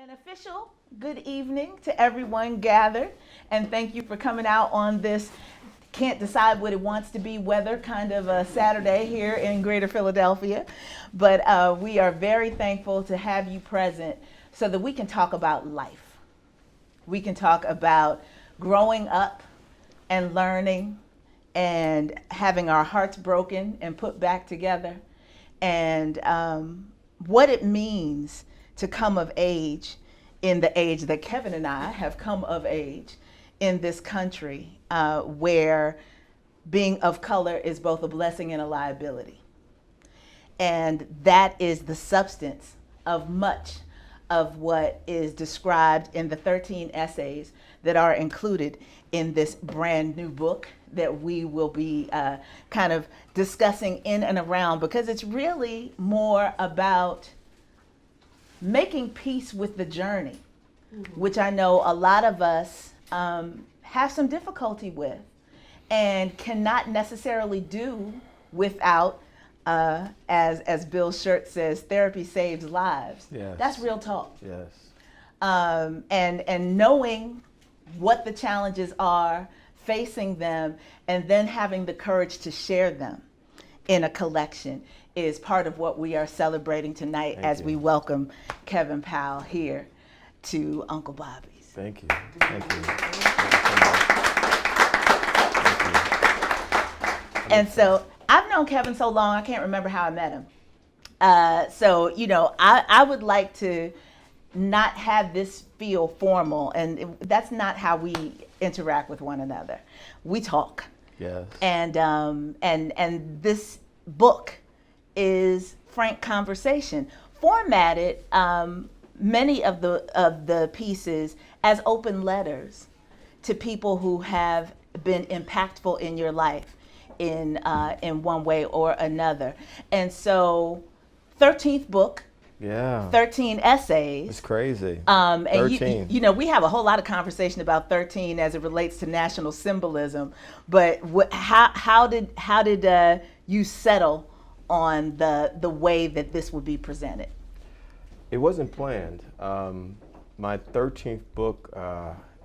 An official good evening to everyone gathered, and thank you for coming out on this can't decide what it wants to be weather kind of a Saturday here in Greater Philadelphia. But we are very thankful to have you present so that we can talk about life. We can talk about growing up and learning and having our hearts broken and put back together, and what it means to come of age in the age that Kevin and I have come of age in this country, where being of color is both a blessing and a liability. And that is the substance of much of what is described in the 13 essays that are included in this brand new book that we will be kind of discussing in and around, because it's really more about making peace with the journey, which I know a lot of us have some difficulty with and cannot necessarily do without, as Bill Shirt says, therapy saves lives. Yes. That's real talk. Yes. And knowing what the challenges are, facing them, and then having the courage to share them in a collection is part of what we are celebrating tonight as we welcome Kevin Powell here to Uncle Bobbie's. Thank you. Thank you. And so I've known Kevin so long, I can't remember how I met him. So, you know, I would like to not have this feel formal, and that's not how we interact with one another. We talk. Yes. And this book is frank conversation, formatted many of the pieces as open letters to people who have been impactful in your life in one way or another. And so 13th book, Yeah. 13 essays. It's crazy. And 13. you know, we have a whole lot of conversation about 13 as it relates to national symbolism. But how did you settle on the way that this would be presented? It wasn't planned. My 13th book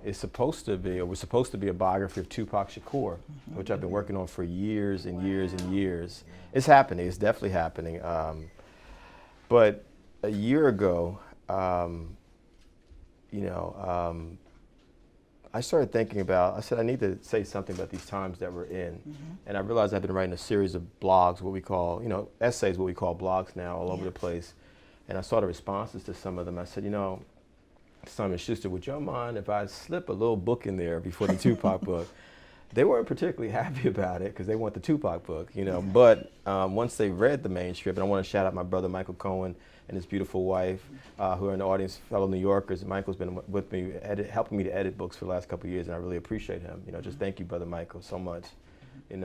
is supposed to be, or was supposed to be, a biography of Tupac Shakur, which I've been working on for years and years and years. It's happening. It's definitely happening. But a year ago, I started thinking about, I said I need to say something about these times that we're in. And I realized I've been writing a series of blogs, what we call, essays, what we call blogs now, all over the place. And I saw the responses to some of them. I said, Simon Schuster, would y'all mind if I slip a little book in there before the Tupac book? They weren't particularly happy about it because they want the Tupac book, But once they read the manuscript, and I want to shout out my brother Michael Cohen and his beautiful wife, who are in the audience, fellow New Yorkers. Michael's been with me, helping me to edit books for the last couple of years, and I really appreciate him. Just thank you, brother Michael, so much. And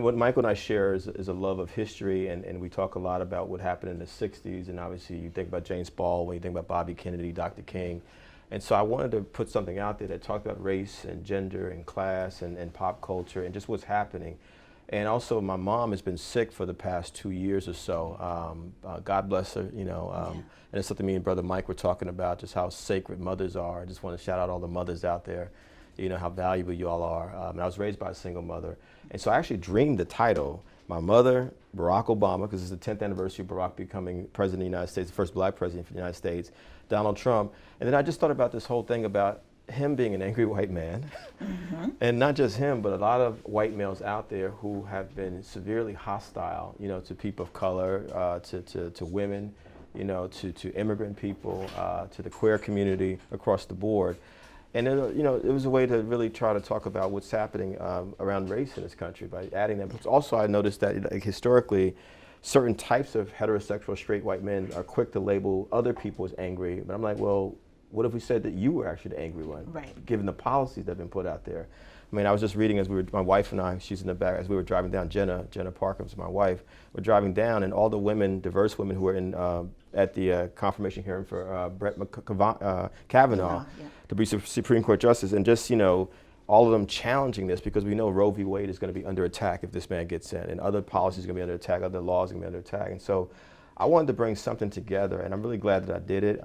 what Michael and I share is a love of history, and we talk a lot about what happened in the 60s, and obviously you think about James Baldwin, you think about Bobbie Kennedy, Dr. King. And so I wanted to put something out there that talked about race and gender and class and pop culture and just what's happening. And also my mom has been sick for the past 2 years or so. God bless her, and it's something me and brother Mike were talking about, just how sacred mothers are. I just want to shout out all the mothers out there, how valuable you all are. And I was raised by a single mother. And so I actually dreamed the title, My Mother, Barack Obama, because it's the 10th anniversary of Barack becoming president of the United States, the first black president of the United States, Donald Trump. And then I just thought about this whole thing about him being an angry white man, and not just him, but a lot of white males out there who have been severely hostile, to people of color, to women, to immigrant people, to the queer community across the board. And it was a way to really try to talk about what's happening around race in this country by adding that. But also I noticed that historically, certain types of heterosexual straight white men are quick to label other people as angry. But I'm like, well, what if we said that you were actually the angry one, given the policies that have been put out there? I mean, I was just reading as my wife and I, she's in the back, as we were driving down, Jenna Parkham's my wife, we're driving down, and all the women, diverse women who were in at the confirmation hearing for Brett Kavanaugh to be Supreme Court Justice, and just, all of them challenging this, because we know Roe v. Wade is going to be under attack if this man gets in, and other policies are going to be under attack, other laws are going to be under attack. And so I wanted to bring something together, and I'm really glad that I did it.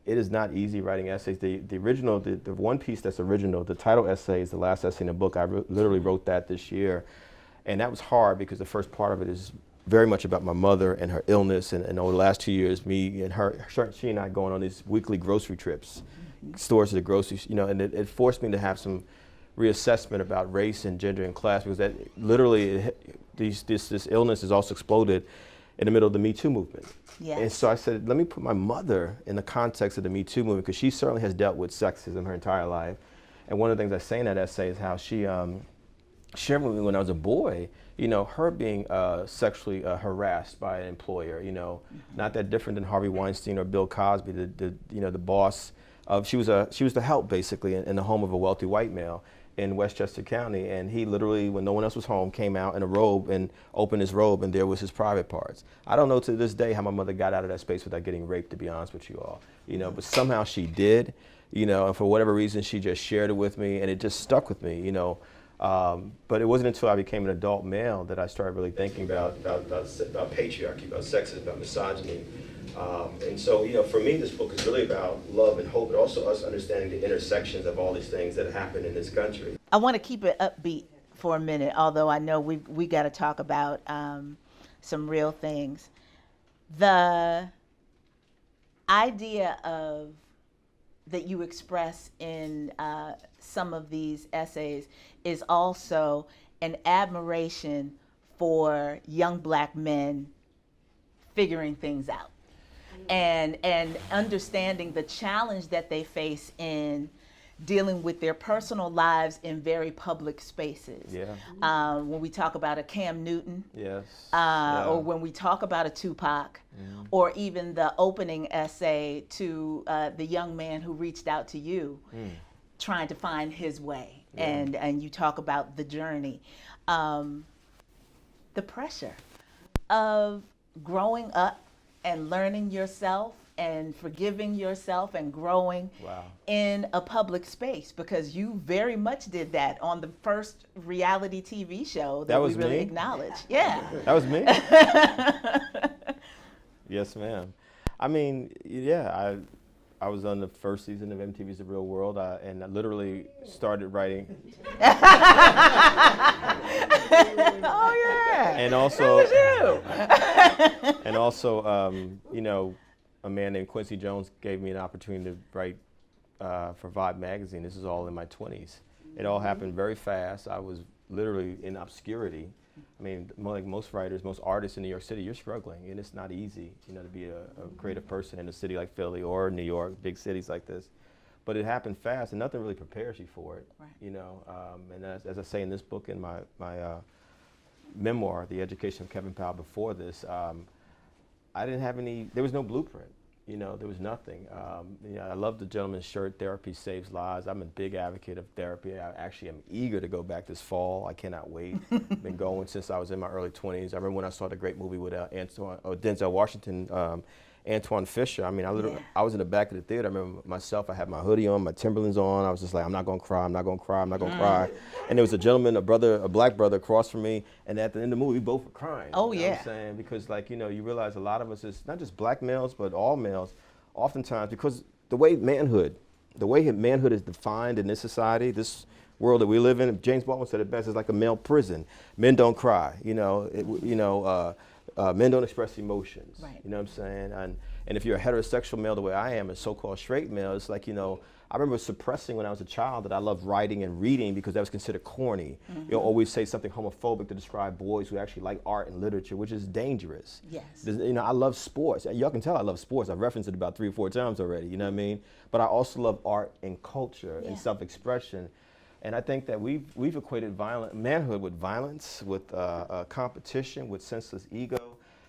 It is not easy writing essays. The original, the one piece that's original, the title essay is the last essay in the book. I literally wrote that this year, and that was hard because the first part of it is very much about my mother and her illness, and over the last 2 years, me and she and I going on these weekly grocery trips, stores to the groceries, and it forced me to have some reassessment about race and gender and class, because that literally this illness has also exploded in the middle of the Me Too movement. Yes. And so I said, let me put my mother in the context of the Me Too movement, because she certainly has dealt with sexism her entire life. And one of the things I say in that essay is how she shared with me when I was a boy, her being sexually harassed by an employer, not that different than Harvey Weinstein or Bill Cosby, the boss of, she was the help basically in the home of a wealthy white male in Westchester County, and he literally, when no one else was home, came out in a robe and opened his robe, and there was his private parts. I don't know to this day how my mother got out of that space without getting raped, to be honest with you all, but somehow she did, and for whatever reason she just shared it with me, and it just stuck with me, but it wasn't until I became an adult male that I started really thinking about patriarchy, about sexism, about misogyny. And so, for me, this book is really about love and hope, but also us understanding the intersections of all these things that happen in this country. I want to keep it upbeat for a minute, although I know we got to talk about some real things. The idea that you express in some of these essays is also an admiration for young Black men figuring things out. And understanding the challenge that they face in dealing with their personal lives in very public spaces. Yeah. When we talk about a Cam Newton, Yes. or when we talk about a Tupac, or even the opening essay to the young man who reached out to you, trying to find his way, and you talk about the journey, the pressure of growing up and learning yourself and forgiving yourself and growing in a public space, because you very much did that on the first reality TV show that we really acknowledged. Yeah. That was me? Yes, ma'am. I mean, yeah, I was on the first season of MTV's The Real World, and I literally started writing. Oh yeah. And also, and also, a man named Quincy Jones gave me an opportunity to write for Vibe magazine. This is all in my 20s. It all happened very fast. I was literally in obscurity. I mean, like most writers, most artists in New York City, you're struggling, and it's not easy, to be a creative person in a city like Philly or New York, big cities like this. But it happened fast, and nothing really prepares you for it, and as I say in this book, in my memoir, The Education of Kevin Powell, before this, I didn't have there was no blueprint. There was nothing. I love the gentleman's shirt, Therapy Saves Lives. I'm a big advocate of therapy. I actually am eager to go back this fall. I cannot wait. Been going since I was in my early 20s. I remember when I saw the great movie with Denzel Washington, Antoine Fisher. I mean, I was in the back of the theater. I remember myself, I had my hoodie on, my Timberlands on. I was just like, I'm not gonna cry, I'm not gonna cry, I'm not gonna cry. And there was a gentleman, a Black brother across from me, and at the end of the movie, we both were crying. Oh, you know what I'm saying? Because you realize a lot of us, is not just Black males, but all males, oftentimes, because the way manhood is defined in this society, this world that we live in, James Baldwin said it best, is like a male prison. Men don't cry, men don't express emotions. Right. You know what I'm saying? And if you're a heterosexual male the way I am, a so-called straight male, it's like, I remember suppressing when I was a child that I loved writing and reading because that was considered corny. You'll always say something homophobic to describe boys who actually like art and literature, which is dangerous. Yes. I love sports. Y'all can tell I love sports. I've referenced it about 3 or 4 times already, you know what I mean? But I also love art and culture and self-expression. And I think that we've equated manhood with violence, with competition, with senseless ego.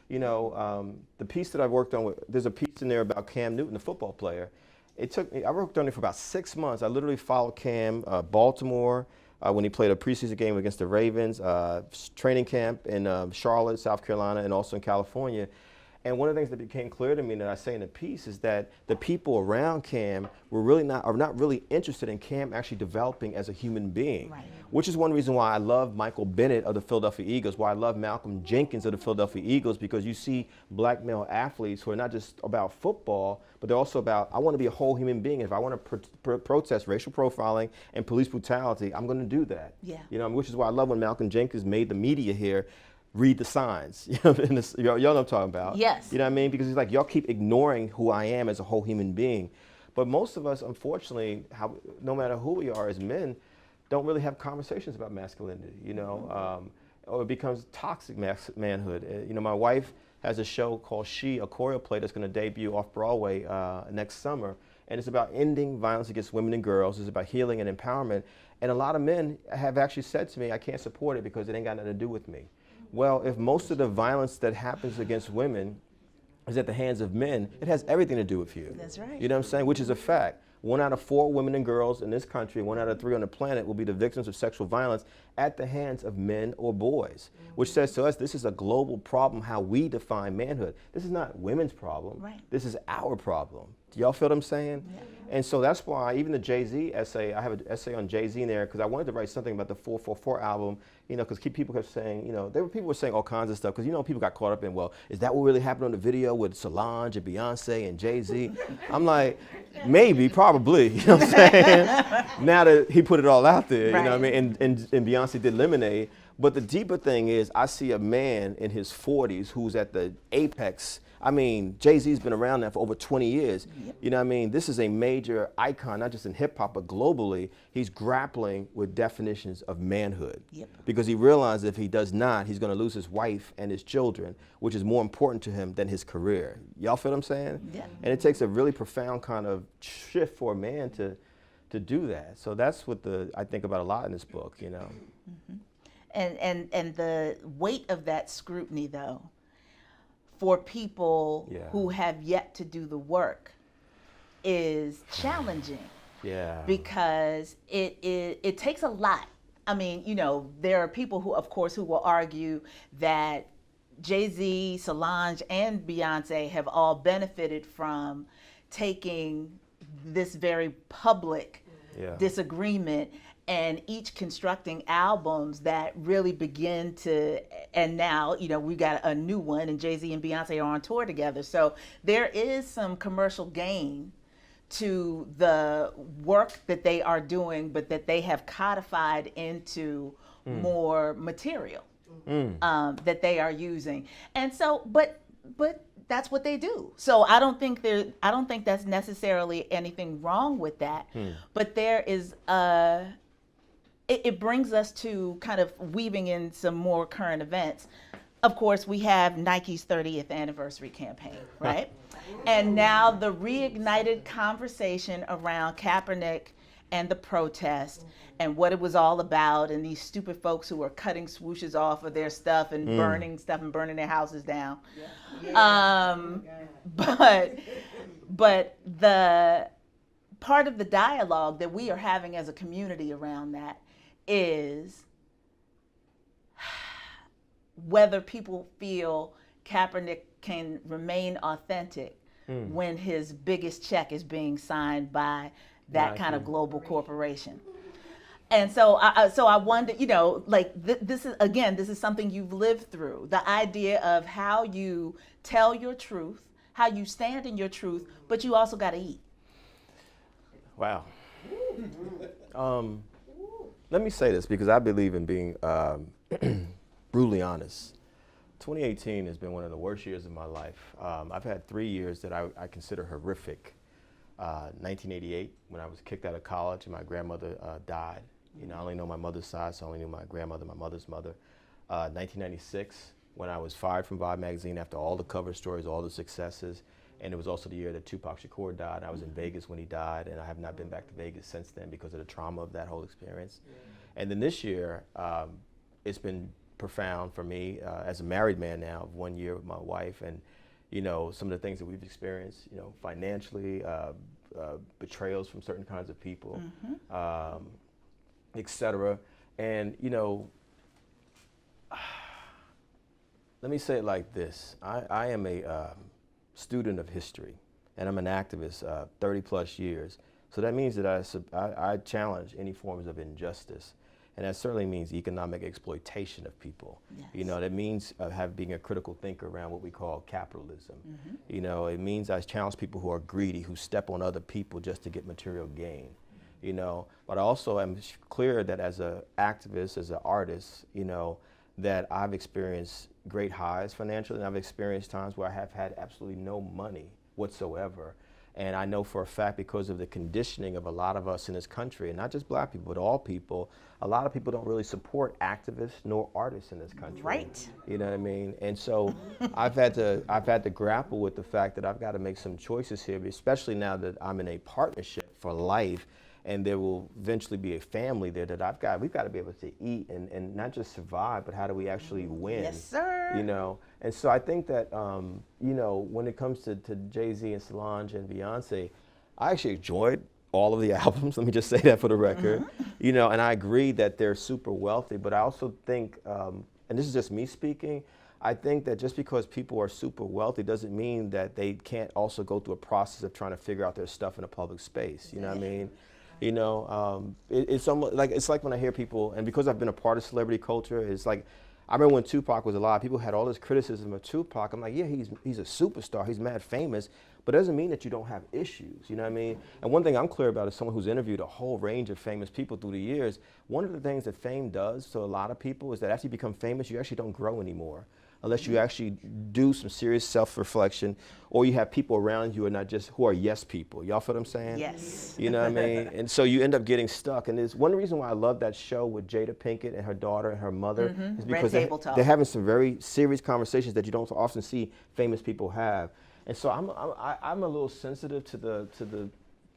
The piece that I worked on, there's a piece in there about Cam Newton, the football player. I worked on it for about 6 months. I literally followed Cam, Baltimore, when he played a preseason game against the Ravens, training camp in Charlotte, South Carolina, and also in California. And one of the things that became clear to me that I say in the piece is that the people around Cam are not really interested in Cam actually developing as a human being, Right. which is one reason why I love Michael Bennett of the Philadelphia Eagles, why I love Malcolm Jenkins of the Philadelphia Eagles, because you see black male athletes who are not just about football, but they're also about, I want to be a whole human being. If I want to protest racial profiling and police brutality, I'm going to do that. Yeah. You know, which is why I love when Malcolm Jenkins made the media here read the signs. You know, y'all know what I'm talking about. Yes. You know what I mean? Because he's like, y'all keep ignoring who I am as a whole human being. But most of us, unfortunately, no matter who we are as men, don't really have conversations about masculinity, you know, or it becomes toxic manhood. You know, my wife has a show called She, a choreo play that's going to debut off Broadway next summer. And it's about ending violence against women and girls. It's about healing and empowerment. And a lot of men have actually said to me, I can't support it because it ain't got nothing to do with me. Well, if most of the violence that happens against women is at the hands of men, it has everything to do with you. That's right. You know what I'm saying? Which is a fact. 1 out of 4 women and girls in this country, 1 out of 3 on the planet will be the victims of sexual violence at the hands of men or boys, which says to us this is a global problem, how we define manhood. This is not women's problem. Right. This is our problem. Do y'all feel what I'm saying? Yeah. And so that's why even the Jay-Z essay, I have an essay on Jay-Z in there because I wanted to write something about the 444 album, you know, because people kept saying, you know, people were saying all kinds of stuff because, you know, people got caught up in, well, is that what really happened on the video with Solange and Beyonce and Jay-Z? I'm like, maybe, probably, you know what I'm saying? Now that he put it all out there, right. You know what I mean? And Beyonce did Lemonade. But the deeper thing is I see a man in his 40s who's at the apex. I mean, Jay-Z's been around now for over 20 years. Yep. You know what I mean? This is a major icon, not just in hip hop, but globally. He's grappling with definitions of manhood. Yep. Because he realizes if he does not, he's going to lose his wife and his children, which is more important to him than his career. Y'all feel what I'm saying? Yeah. And it takes a really profound kind of shift for a man to do that. So that's what I think about a lot in this book, you know. Mm-hmm. And the weight of that scrutiny, though, for people who have yet to do the work is challenging. Yeah. Because it takes a lot. I mean, you know, there are people who, of course, who will argue that Jay-Z, Solange, and Beyonce have all benefited from taking this very public disagreement and each constructing albums that really begin to, and now, you know, we got a new one and Jay-Z and Beyonce are on tour together. So there is some commercial gain to the work that they are doing, but that they have codified into more material that they are using. And so, but that's what they do. So I don't think that's necessarily anything wrong with that. But there is it brings us to kind of weaving in some more current events. Of course, we have Nike's 30th anniversary campaign, right? And now the reignited conversation around Kaepernick and the protest and what it was all about, and these stupid folks who are cutting swooshes off of their stuff and burning stuff and burning their houses down. But the part of the dialogue that we are having as a community around that is whether people feel Kaepernick can remain authentic when his biggest check is being signed by that kind of global corporation. And so I wonder, you know, like this is something you've lived through. The idea of how you tell your truth, how you stand in your truth, but you also got to eat. Wow. Let me say this because I believe in being brutally honest. 2018 has been one of the worst years of my life. I've had 3 years that I consider horrific. 1988, when I was kicked out of college and my grandmother died. You know, I only know my mother's side, so I only knew my grandmother, my mother's mother. 1996, when I was fired from Vibe magazine after all the cover stories, all the successes, and it was also the year that Tupac Shakur died. I was in Vegas when he died, and I have not been back to Vegas since then because of the trauma of that whole experience. And then this year, it's been profound for me as a married man now of 1 year with my wife, and you know, some of the things that we've experienced, you know, financially, betrayals from certain kinds of people, et cetera. And, you know, Let me say it like this. I am a student of history, and I'm an activist 30 plus years. So that means that I challenge any forms of injustice. And that certainly means economic exploitation of people. Yes. You know, that means being a critical thinker around what we call capitalism. You know, it means I challenge people who are greedy, who step on other people just to get material gain. You know, but I also am clear that as an activist, as an artist, you know, that I've experienced great highs financially, and I've experienced times where I have had absolutely no money whatsoever. And I know for a fact, because of the conditioning of a lot of us in this country, and not just black people, but all people, a lot of people don't really support activists nor artists in this country. Right. You know what I mean? And so I've had to grapple with the fact that I've got to make some choices here, especially now that I'm in a partnership for life, and there will eventually be a family there that we've got to be able to eat and not just survive, but how do we actually win? Yes, sir. You know, and so I think that, you know, when it comes to Jay-Z and Solange and Beyonce, I actually enjoyed all of the albums. Let me just say that for the record. You know, and I agree that they're super wealthy, but I also think, and this is just me speaking, I think that just because people are super wealthy doesn't mean that they can't also go through a process of trying to figure out their stuff in a public space. You know what I mean? You know, it's almost like, it's like when I hear people, and because I've been a part of celebrity culture, it's like, I remember when Tupac was alive, people had all this criticism of Tupac. I'm like, yeah, he's a superstar, he's mad famous, but it doesn't mean that you don't have issues, you know what I mean? And one thing I'm clear about is someone who's interviewed a whole range of famous people through the years, one of the things that fame does to a lot of people is that after you become famous, you actually don't grow anymore, unless you actually do some serious self-reflection, or you have people around you who are yes people. Y'all feel what I'm saying? Yes. You know what I mean? And so you end up getting stuck. And there's one reason why I love that show with Jada Pinkett and her daughter and her mother is because they're having some very serious conversations that you don't often see famous people have. And so I'm a little sensitive to the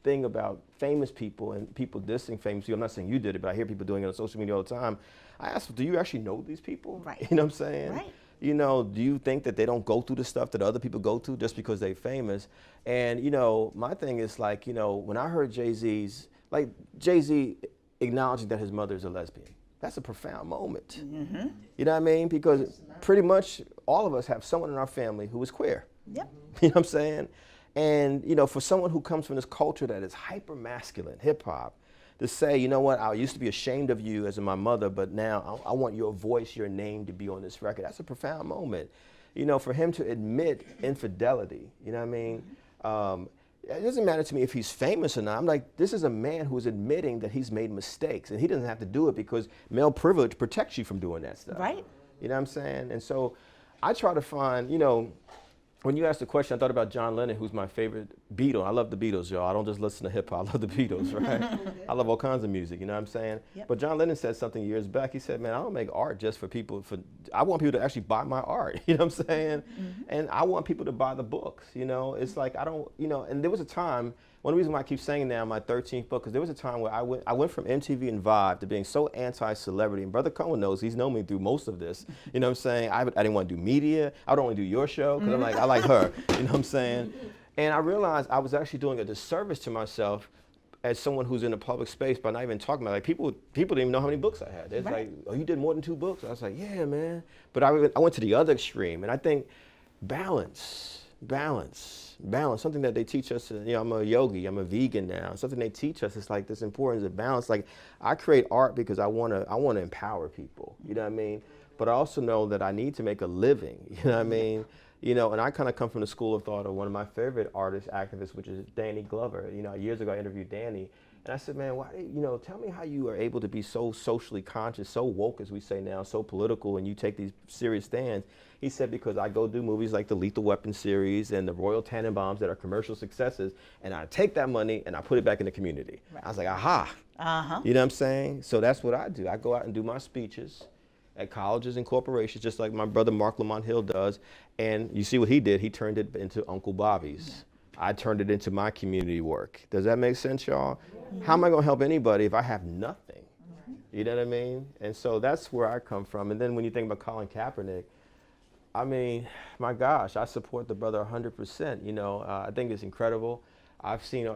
thing about famous people and people dissing famous people. I'm not saying you did it, but I hear people doing it on social media all the time. I asked, do you actually know these people? Right. You know what I'm saying? Right. You know, do you think that they don't go through the stuff that other people go through just because they're famous? And, you know, my thing is like, you know, when I heard Jay-Z acknowledging that his mother is a lesbian, that's a profound moment. You know what I mean? Because pretty much all of us have someone in our family who is queer. Yep. You know what I'm saying? And, you know, for someone who comes from this culture that is hyper masculine, hip hop, to say, you know what, I used to be ashamed of you as my mother, but now I want your voice, your name to be on this record. That's a profound moment. You know, for him to admit infidelity, you know what I mean? It doesn't matter to me if he's famous or not. I'm like, this is a man who is admitting that he's made mistakes, and he doesn't have to do it because male privilege protects you from doing that stuff. Right. You know what I'm saying? And so I try to find, you know, when you asked the question, I thought about John Lennon, who's my favorite Beatle. I love the Beatles, y'all. I don't just listen to hip hop. I love the Beatles, right? I love all kinds of music, you know what I'm saying? Yep. But John Lennon said something years back. He said, man, I don't make art just for people. I want people to actually buy my art, you know what I'm saying? And I want people to buy the books, you know? It's like, I don't, you know, and there was a time, one reason why I keep saying now my 13th book, because there was a time where I went from MTV and Vibe to being so anti-celebrity, and Brother Cohen knows, he's known me through most of this, you know what I'm saying? I didn't want to do media, I don't want to do your show, because I'm like, I like her, you know what I'm saying? And I realized I was actually doing a disservice to myself as someone who's in a public space by not even talking about it. Like people didn't even know how many books I had. It's like, oh, you did more than 2 books? I was like, yeah, man. But I went to the other extreme, and I think balance, something that they teach us, you know, I'm a yogi, I'm a vegan now, something they teach us is like this importance of balance. Like, I create art because I want to empower people, you know what I mean? But I also know that I need to make a living, you know what I mean? You know, and I kind of come from the school of thought of one of my favorite artists, activists, which is Danny Glover. You know, years ago I interviewed Danny, and I said, man, why, you know, tell me how you are able to be so socially conscious, so woke, as we say now, so political, and you take these serious stands. He said, because I go do movies like the Lethal Weapon series and the Royal Tenenbaums that are commercial successes, and I take that money and I put it back in the community. Right. I was like, aha. You know what I'm saying? So that's what I do. I go out and do my speeches at colleges and corporations, just like my brother Mark Lamont Hill does. And you see what he did. He turned it into Uncle Bobbie's. I turned it into my community work. Does that make sense, y'all? How am I going to help anybody if I have nothing? You know what I mean? And so that's where I come from. And then when you think about Colin Kaepernick, I mean, my gosh, I support the brother 100%. You know, I think it's incredible. I've seen,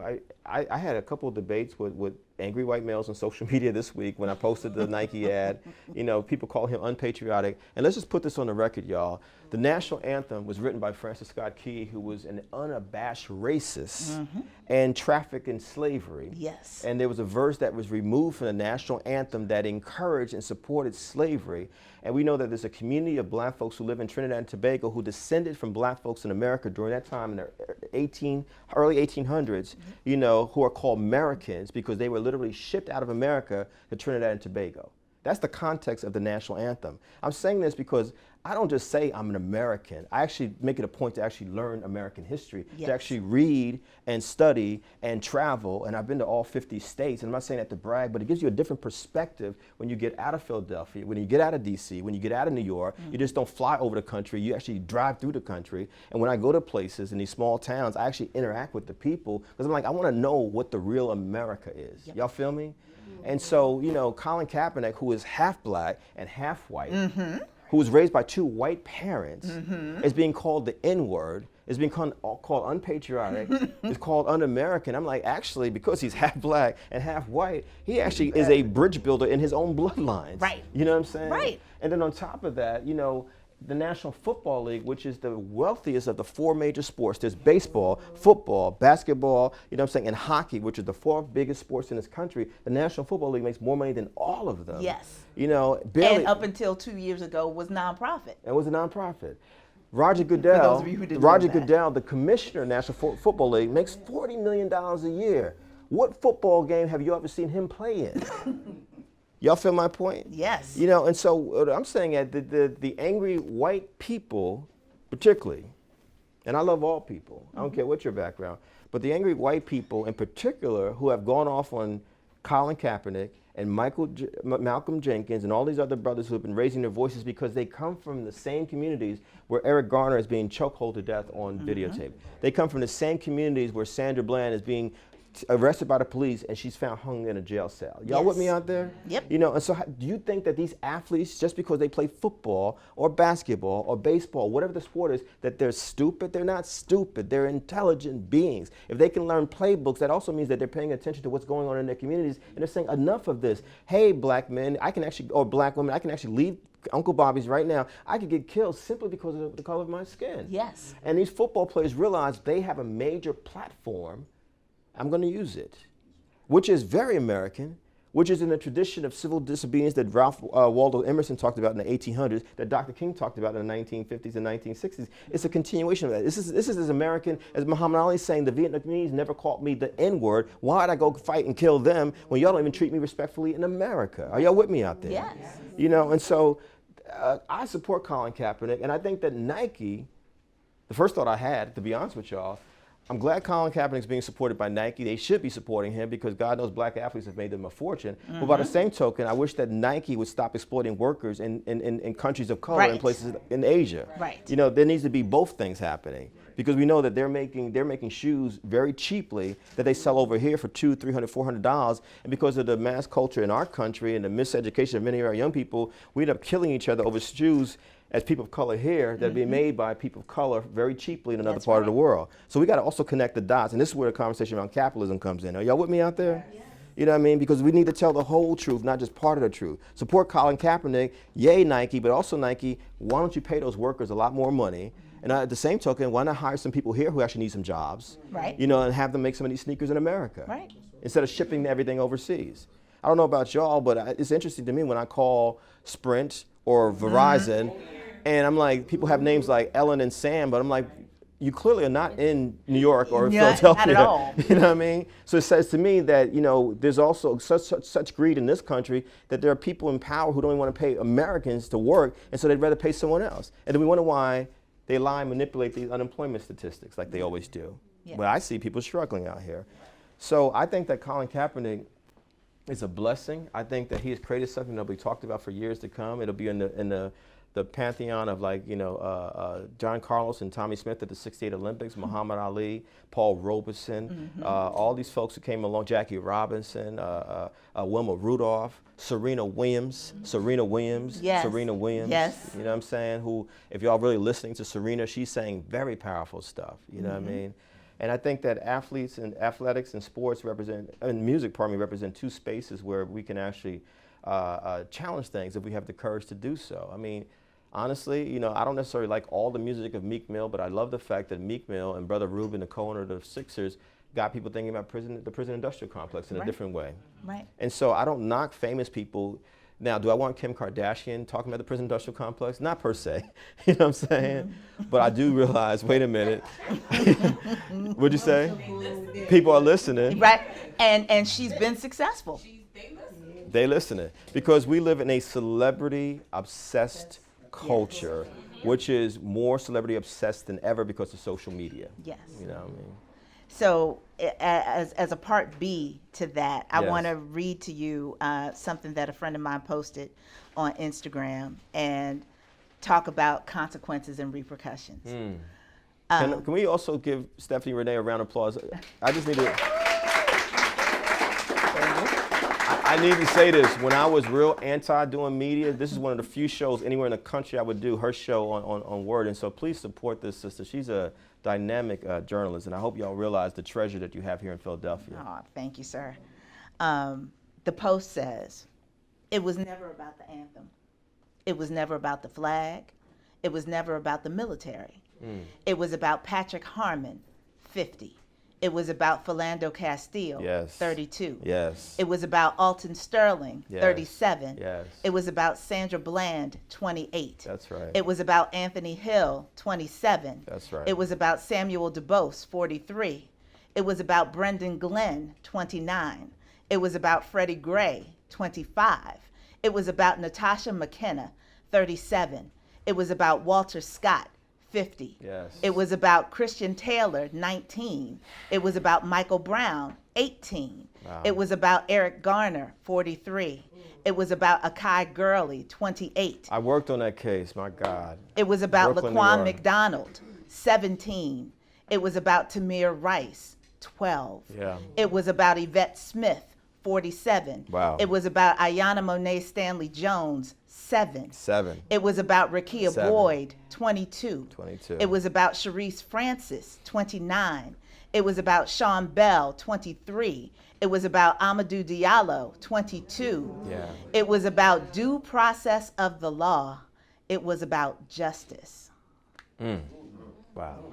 I had a couple of debates with angry white males on social media this week when I posted the Nike ad. People call him unpatriotic. And let's just put this on the record, y'all. The national anthem was written by Francis Scott Key, who was an unabashed racist and trafficked in slavery. Yes. And there was a verse that was removed from the national anthem that encouraged and supported slavery. And we know that there's a community of black folks who live in Trinidad and Tobago who descended from black folks in America during that time in the early 1800s, who are called Americans because they were literally shipped out of America to Trinidad and Tobago. That's the context of the national anthem. I'm saying this because I don't just say I'm an American. I actually make it a point to actually learn American history, to actually read and study and travel. And I've been to all 50 states. And I'm not saying that to brag, but it gives you a different perspective when you get out of Philadelphia, when you get out of DC, when you get out of New York. You just don't fly over the country. You actually drive through the country. And when I go to places in these small towns, I actually interact with the people because I'm like, I want to know what the real America is. Y'all feel me? And so, Colin Kaepernick, who is half black and half white, who was raised by two white parents, is being called the N-word, is being called unpatriotic, is called un-American. I'm like, actually, because he's half black and half white, he actually is a bridge builder in his own bloodlines. Right. You know what I'm saying? Right. And then on top of that, the National Football League, which is the wealthiest of the four major sports. There's baseball, football, basketball, and hockey, which is the fourth biggest sports in this country. The National Football League makes more money than all of them. Yes. Barely. And up until 2 years ago was nonprofit. It was a nonprofit. Roger Goodell, For those of you who didn't know that. Goodell, the commissioner of the National Football League, makes $40 million a year. What football game have you ever seen him play in? Y'all feel my point? Yes. And so what I'm saying is the angry white people, particularly, and I love all people, I don't care what your background, but the angry white people in particular who have gone off on Colin Kaepernick and Malcolm Jenkins and all these other brothers who have been raising their voices because they come from the same communities where Eric Garner is being chokehold to death on videotape. They come from the same communities where Sandra Bland is being arrested by the police and she's found hung in a jail cell. Y'all with me out there? Yep. And so do you think that these athletes, just because they play football or basketball or baseball, whatever the sport is, that they're stupid? They're not stupid. They're intelligent beings. If they can learn playbooks, that also means that they're paying attention to what's going on in their communities and they're saying enough of this. Hey, black men, or black women, I can actually leave Uncle Bobbie's right now. I could get killed simply because of the color of my skin. Yes. And these football players realize they have a major platform. I'm going to use it, which is very American, which is in the tradition of civil disobedience that Ralph Waldo Emerson talked about in the 1800s, that Dr. King talked about in the 1950s and 1960s. It's a continuation of that. This is as American as Muhammad Ali saying the Vietnamese never called me the N-word. Why'd I go fight and kill them when y'all don't even treat me respectfully in America? Are y'all with me out there? Yes. And so I support Colin Kaepernick, and I think that Nike, the first thought I had, to be honest with y'all, I'm glad Colin Kaepernick is being supported by Nike. They should be supporting him because God knows black athletes have made them a fortune. But by the same token, I wish that Nike would stop exploiting workers in countries of color in places in Asia. Right. There needs to be both things happening because we know that they're making shoes very cheaply that they sell over here for $200, $300, $400. And because of the mass culture in our country and the miseducation of many of our young people, we end up killing each other over shoes as people of color here that are being made by people of color very cheaply in another part of the world. So we got to also connect the dots, and this is where the conversation around capitalism comes in. Are y'all with me out there? Yeah. You know what I mean? Because we need to tell the whole truth, not just part of the truth. Support Colin Kaepernick, yay Nike, but also Nike, why don't you pay those workers a lot more money? And at the same token, why not hire some people here who actually need some jobs? Right. And have them make some of these sneakers in America. Right. Instead of shipping everything overseas. I don't know about y'all, but it's interesting to me when I call Sprint or Verizon, and I'm like, people have names like Ellen and Sam, but I'm like, you clearly are not in New York or Philadelphia. Not at all. You know what I mean? So it says to me that, there's also such greed in this country that there are people in power who don't even want to pay Americans to work, and so they'd rather pay someone else. And then we wonder why they lie and manipulate these unemployment statistics like they always do. Yeah. But I see people struggling out here. So I think that Colin Kaepernick is a blessing. I think that he has created something that will be talked about for years to come. It'll be in the pantheon of John Carlos and Tommy Smith at the '68 Olympics, Muhammad Ali, Paul Robeson, all these folks who came along, Jackie Robinson, Wilma Rudolph, Serena Williams. Yes. Serena Williams. Yes. You know what I'm saying? Who, if y'all really listening to Serena, she's saying very powerful stuff. You know what I mean? And I think that athletes and athletics and sports and music, represent two spaces where we can actually challenge things if we have the courage to do so. I mean, honestly, you know, I don't necessarily like all the music of Meek Mill, but I love the fact that Meek Mill and Brother Ruben, the co-owner of the Sixers, got people thinking about the prison industrial complex in a different way. Right. And so I don't knock famous people. Now, do I want Kim Kardashian talking about the prison industrial complex? Not per se, you know what I'm saying? But I do realize, wait a minute. What'd you say? People are listening. Right, and she's been successful. They listening. Because we live in a celebrity-obsessed culture, which is more celebrity-obsessed than ever because of social media. Yes. You know what I mean? So as a part B to that, I Yes. want to read to you something that a friend of mine posted on Instagram and talk about consequences and repercussions. Can we also give Stephanie Renée a round of applause? I just need to... I need to say this. When I was real anti doing media, this is one of the few shows anywhere in the country I would do her show on Word. And so please support this sister. She's a dynamic journalist, and I hope y'all realize the treasure that you have here in Philadelphia. Oh, thank you, sir. The post says, it was never about the anthem. It was never about the flag. It was never about the military. It was about Patrick Harmon, 50. It was about Philando Castile, Yes. 32. Yes. It was about Alton Sterling, Yes. 37. Yes. It was about Sandra Bland, 28. That's right. It was about Anthony Hill, 27. That's right. It was about Samuel DuBose, 43. It was about Brendan Glenn, 29. It was about Freddie Gray, 25. It was about Natasha McKenna, 37. It was about Walter Scott, 50. Yes. It was about Christian Taylor, 19. It was about Michael Brown, 18. Wow. It was about Eric Garner, 43. It was about Akai Gurley, 28. I worked on that case, my God. It was about Brooklyn, New Laquan York. McDonald, 17. It was about Tamir Rice, 12. Yeah. It was about Yvette Smith, 47. Wow. It was about Ayanna Monet Stanley Jones, 7. 7. It was about Rakia 7. Boyd, 22. 22. It was about Sharice Francis, 29. It was about Sean Bell, 23. It was about Amadou Diallo, 22. Yeah. It was about due process of the law. It was about justice. Wow.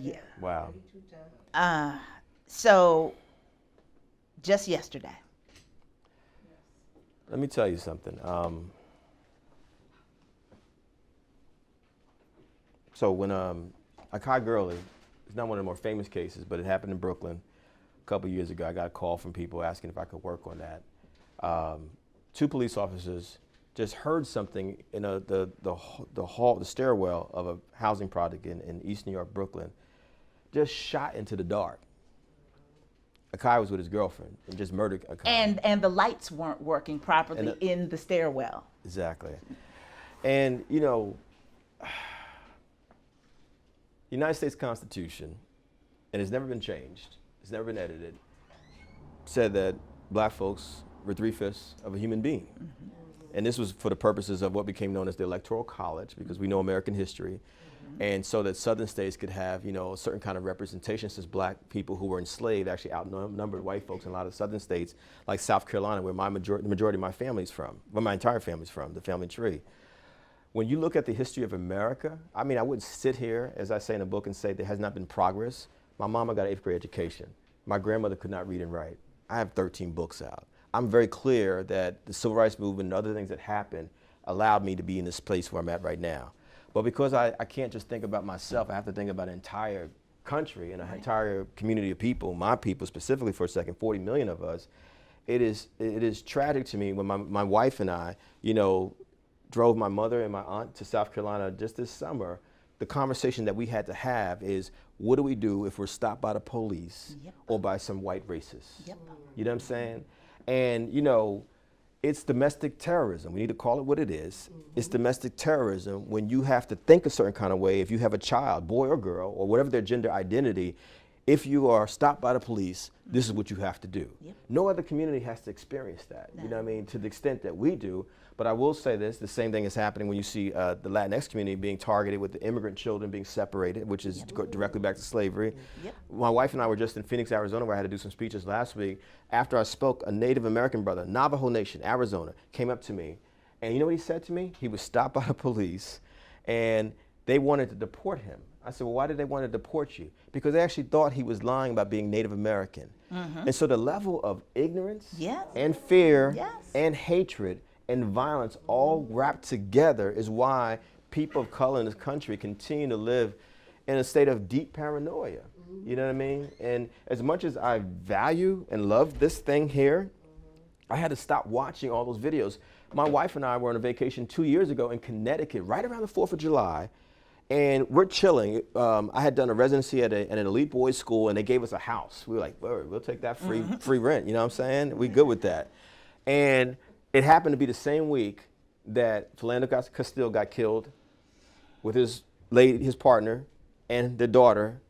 Yeah. Wow. So, just yesterday. Let me tell you something. So when Akai Gurley, it's not one of the more famous cases, but it happened in Brooklyn a couple years ago. I got a call from people asking if I could work on that. 2 police officers just heard something in the stairwell of a housing project in East New York, Brooklyn, just shot into the dark. Akai was with his girlfriend and just murdered Akai. And the lights weren't working properly in the stairwell. Exactly. And, you know, the United States Constitution, and it's never been changed, it's never been edited, said that black folks were 3/5 of a human being. And this was for the purposes of what became known as the Electoral College, because we know American history. And so that southern states could have, you know, a certain kind of representation, since black people who were enslaved actually outnumbered white folks in a lot of southern states, like South Carolina, where the majority of my family's from, well, my entire family's from, the family tree. When you look at the history of America, I mean, I wouldn't sit here, as I say in the book, and say there has not been progress. My mama got an 8th grade education. My grandmother could not read and write. I have 13 books out. I'm very clear that the civil rights movement and other things that happened allowed me to be in this place where I'm at right now. But because I can't just think about myself, I have to think about an entire country and an entire community of people, my people specifically for a second, 40 million of us. It is tragic to me when my wife and I, you know, drove my mother and my aunt to South Carolina just this summer. The conversation that we had to have is, what do we do if we're stopped by the police or by some white racist? You know what I'm saying? And, you know, it's domestic terrorism. We need to call it what it is. It's domestic terrorism when you have to think a certain kind of way if you have a child, boy or girl, or whatever their gender identity, if you are stopped by the police, this is what you have to do. Yep. No other community has to experience that, you know what I mean, to the extent that we do. But I will say this, the same thing is happening when you see the Latinx community being targeted with the immigrant children being separated, which is directly back to slavery. Yep. My wife and I were just in Phoenix, Arizona, where I had to do some speeches last week. After I spoke, a Native American brother, Navajo Nation, Arizona, came up to me. And you know what he said to me? He was stopped by the police, and they wanted to deport him. I said, well, why did they want to deport you? Because they actually thought he was lying about being Native American. And so the level of ignorance and fear and hatred and violence all wrapped together is why people of color in this country continue to live in a state of deep paranoia. You know what I mean? And as much as I value and love this thing here, I had to stop watching all those videos. My wife and I were on a vacation 2 years ago in Connecticut, right around the 4th of July. And we're chilling. I had done a residency at an elite boys school, and they gave us a house. We were like, we'll take that free rent. You know what I'm saying? We good with that. And it happened to be the same week that Philando Castile got killed with his partner and their daughter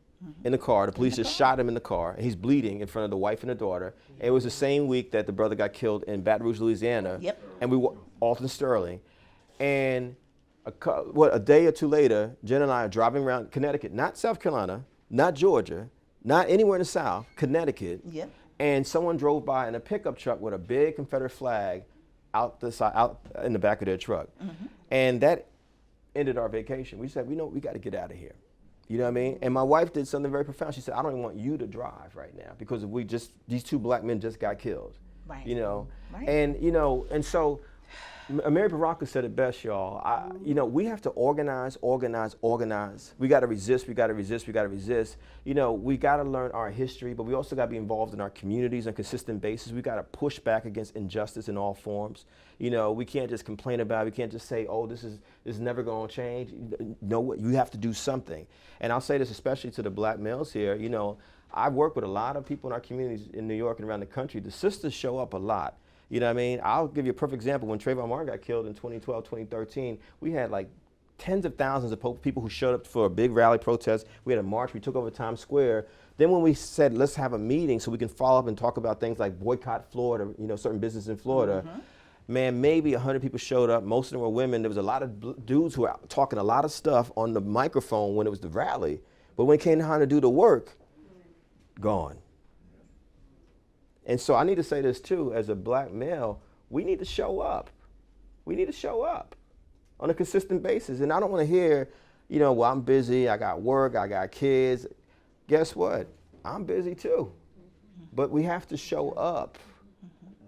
in the car. The police just shot him in the car, and he's bleeding in front of the wife and the daughter. And it was the same week that the brother got killed in Baton Rouge, Louisiana. And we were Alton Sterling. And a day or two later, Jen and I are driving around Connecticut, not South Carolina, not Georgia, not anywhere in the South, Connecticut. And someone drove by in a pickup truck with a big Confederate flag out in the back of their truck. And that ended our vacation. We said, we got to get out of here. You know what I mean? And my wife did something very profound. She said, I don't even want you to drive right now because these two black men just got killed. You know? And, and so Mary Baraka said it best, y'all. We have to organize. We got to resist. We got to resist. We got to learn our history, but we also got to be involved in our communities on a consistent basis. We got to push back against injustice in all forms. We can't just complain about it. We can't just say, oh, this is never going to change. No, you have to do something. And I'll say this especially to the black males here. I've worked with a lot of people in our communities in New York and around the country. The sisters show up a lot. You know what I mean? I'll give you a perfect example. When Trayvon Martin got killed in 2012, 2013, we had like tens of thousands of people who showed up for a big rally protest. We had a march. We took over Times Square. Then when we said, let's have a meeting so we can follow up and talk about things like boycott Florida, certain business in Florida, man, maybe 100 people showed up. Most of them were women. There was a lot of dudes who were talking a lot of stuff on the microphone when it was the rally. But when it came time to do the work, gone. And so I need to say this too, as a black male, we need to show up. We need to show up on a consistent basis. And I don't want to hear, well, I'm busy, I got work, I got kids. Guess what? I'm busy too. But we have to show up.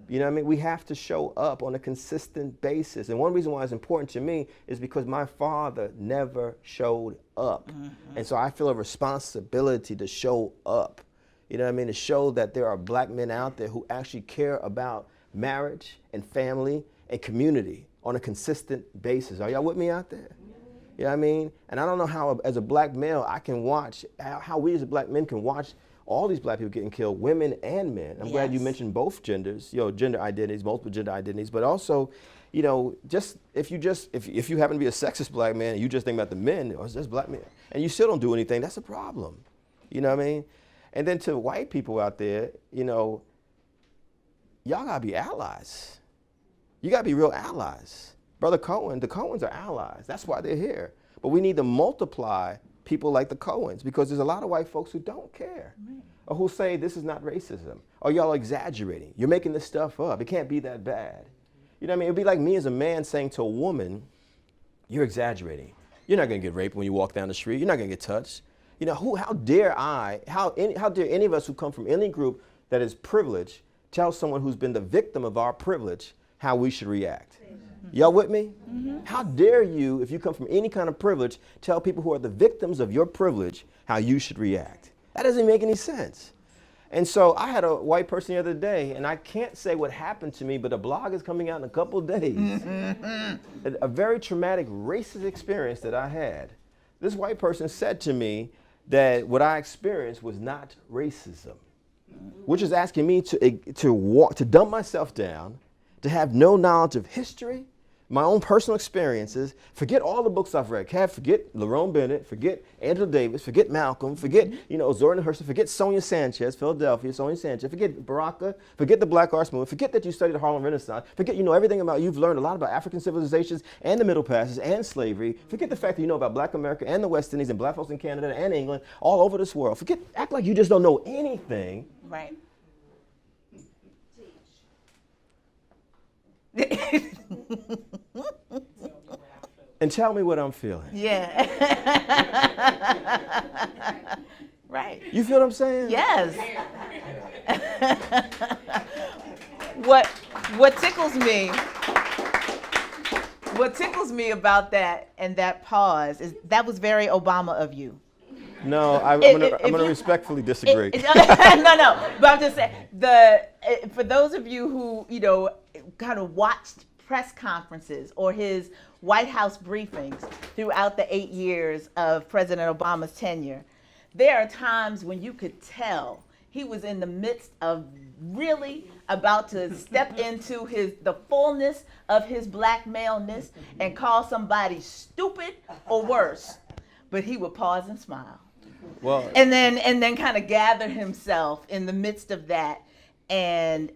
You know what I mean? We have to show up on a consistent basis. And one reason why it's important to me is because my father never showed up. And so I feel a responsibility to show up. You know what I mean? To show that there are black men out there who actually care about marriage and family and community on a consistent basis. Are y'all with me out there? You know what I mean? And I don't know how, as a black male, I can watch, how we as black men can watch all these black people getting killed, women and men. I'm glad you mentioned both genders, gender identities, multiple gender identities, but also, just if you happen to be a sexist black man and you just think about the men, or it's just black men, and you still don't do anything, that's a problem. You know what I mean? And then to white people out there, y'all gotta be allies. You gotta be real allies. Brother Cohen, the Cohens are allies. That's why they're here. But we need to multiply people like the Cohens because there's a lot of white folks who don't care or who say this is not racism or y'all are exaggerating. You're making this stuff up. It can't be that bad. You know what I mean? It'd be like me as a man saying to a woman, you're exaggerating. You're not gonna get raped when you walk down the street. You're not gonna get touched. How dare any of us who come from any group that is privileged tell someone who's been the victim of our privilege how we should react? Y'all with me? How dare you, if you come from any kind of privilege, tell people who are the victims of your privilege how you should react? That doesn't make any sense. And so I had a white person the other day, and I can't say what happened to me, but a blog is coming out in a couple of days. A very traumatic racist experience that I had. This white person said to me that what I experienced was not racism, which is asking me to dumb myself down, to have no knowledge of history, my own personal experiences, forget all the books I've read. Forget Lerone Bennett, forget Angela Davis, forget Malcolm, forget, Zora Neale Hurston, forget Sonia Sanchez, Philadelphia, Sonia Sanchez, forget Baraka, forget the Black Arts Movement, forget that you studied the Harlem Renaissance, forget everything about, you've learned a lot about African civilizations and the Middle Passes and slavery, forget the fact that you know about Black America and the West Indies and Black folks in Canada and England, all over this world. Act like you just don't know anything. Right. And tell me what I'm feeling. Yeah. Right. You feel what I'm saying? Yes. What tickles me about that and that pause is that was very Obama of you. No, I'm going to respectfully disagree. No, but I'm just saying, for those of you who, kind of watched press conferences or his White House briefings throughout the 8 years of President Obama's tenure, there are times when you could tell he was in the midst of really about to step into the fullness of his black maleness and call somebody stupid or worse, but he would pause and smile. Well, and then kind of gather himself in the midst of that and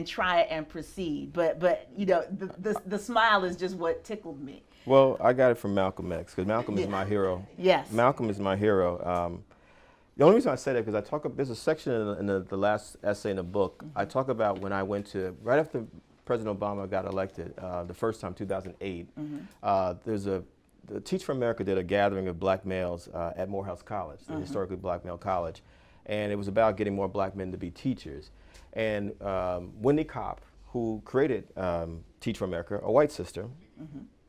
try and proceed. But the smile is just what tickled me. Well, I got it from Malcolm X because Malcolm is my hero. Yes. Malcolm is my hero. The only reason I say that because there's a section in the last essay in the book. I talk about when I went to, right after President Obama got elected, the first time, 2008, the Teach for America did a gathering of black males at Morehouse College, the historically black male college. And it was about getting more black men to be teachers. And Wendy Kopp, who created Teach for America, a white sister,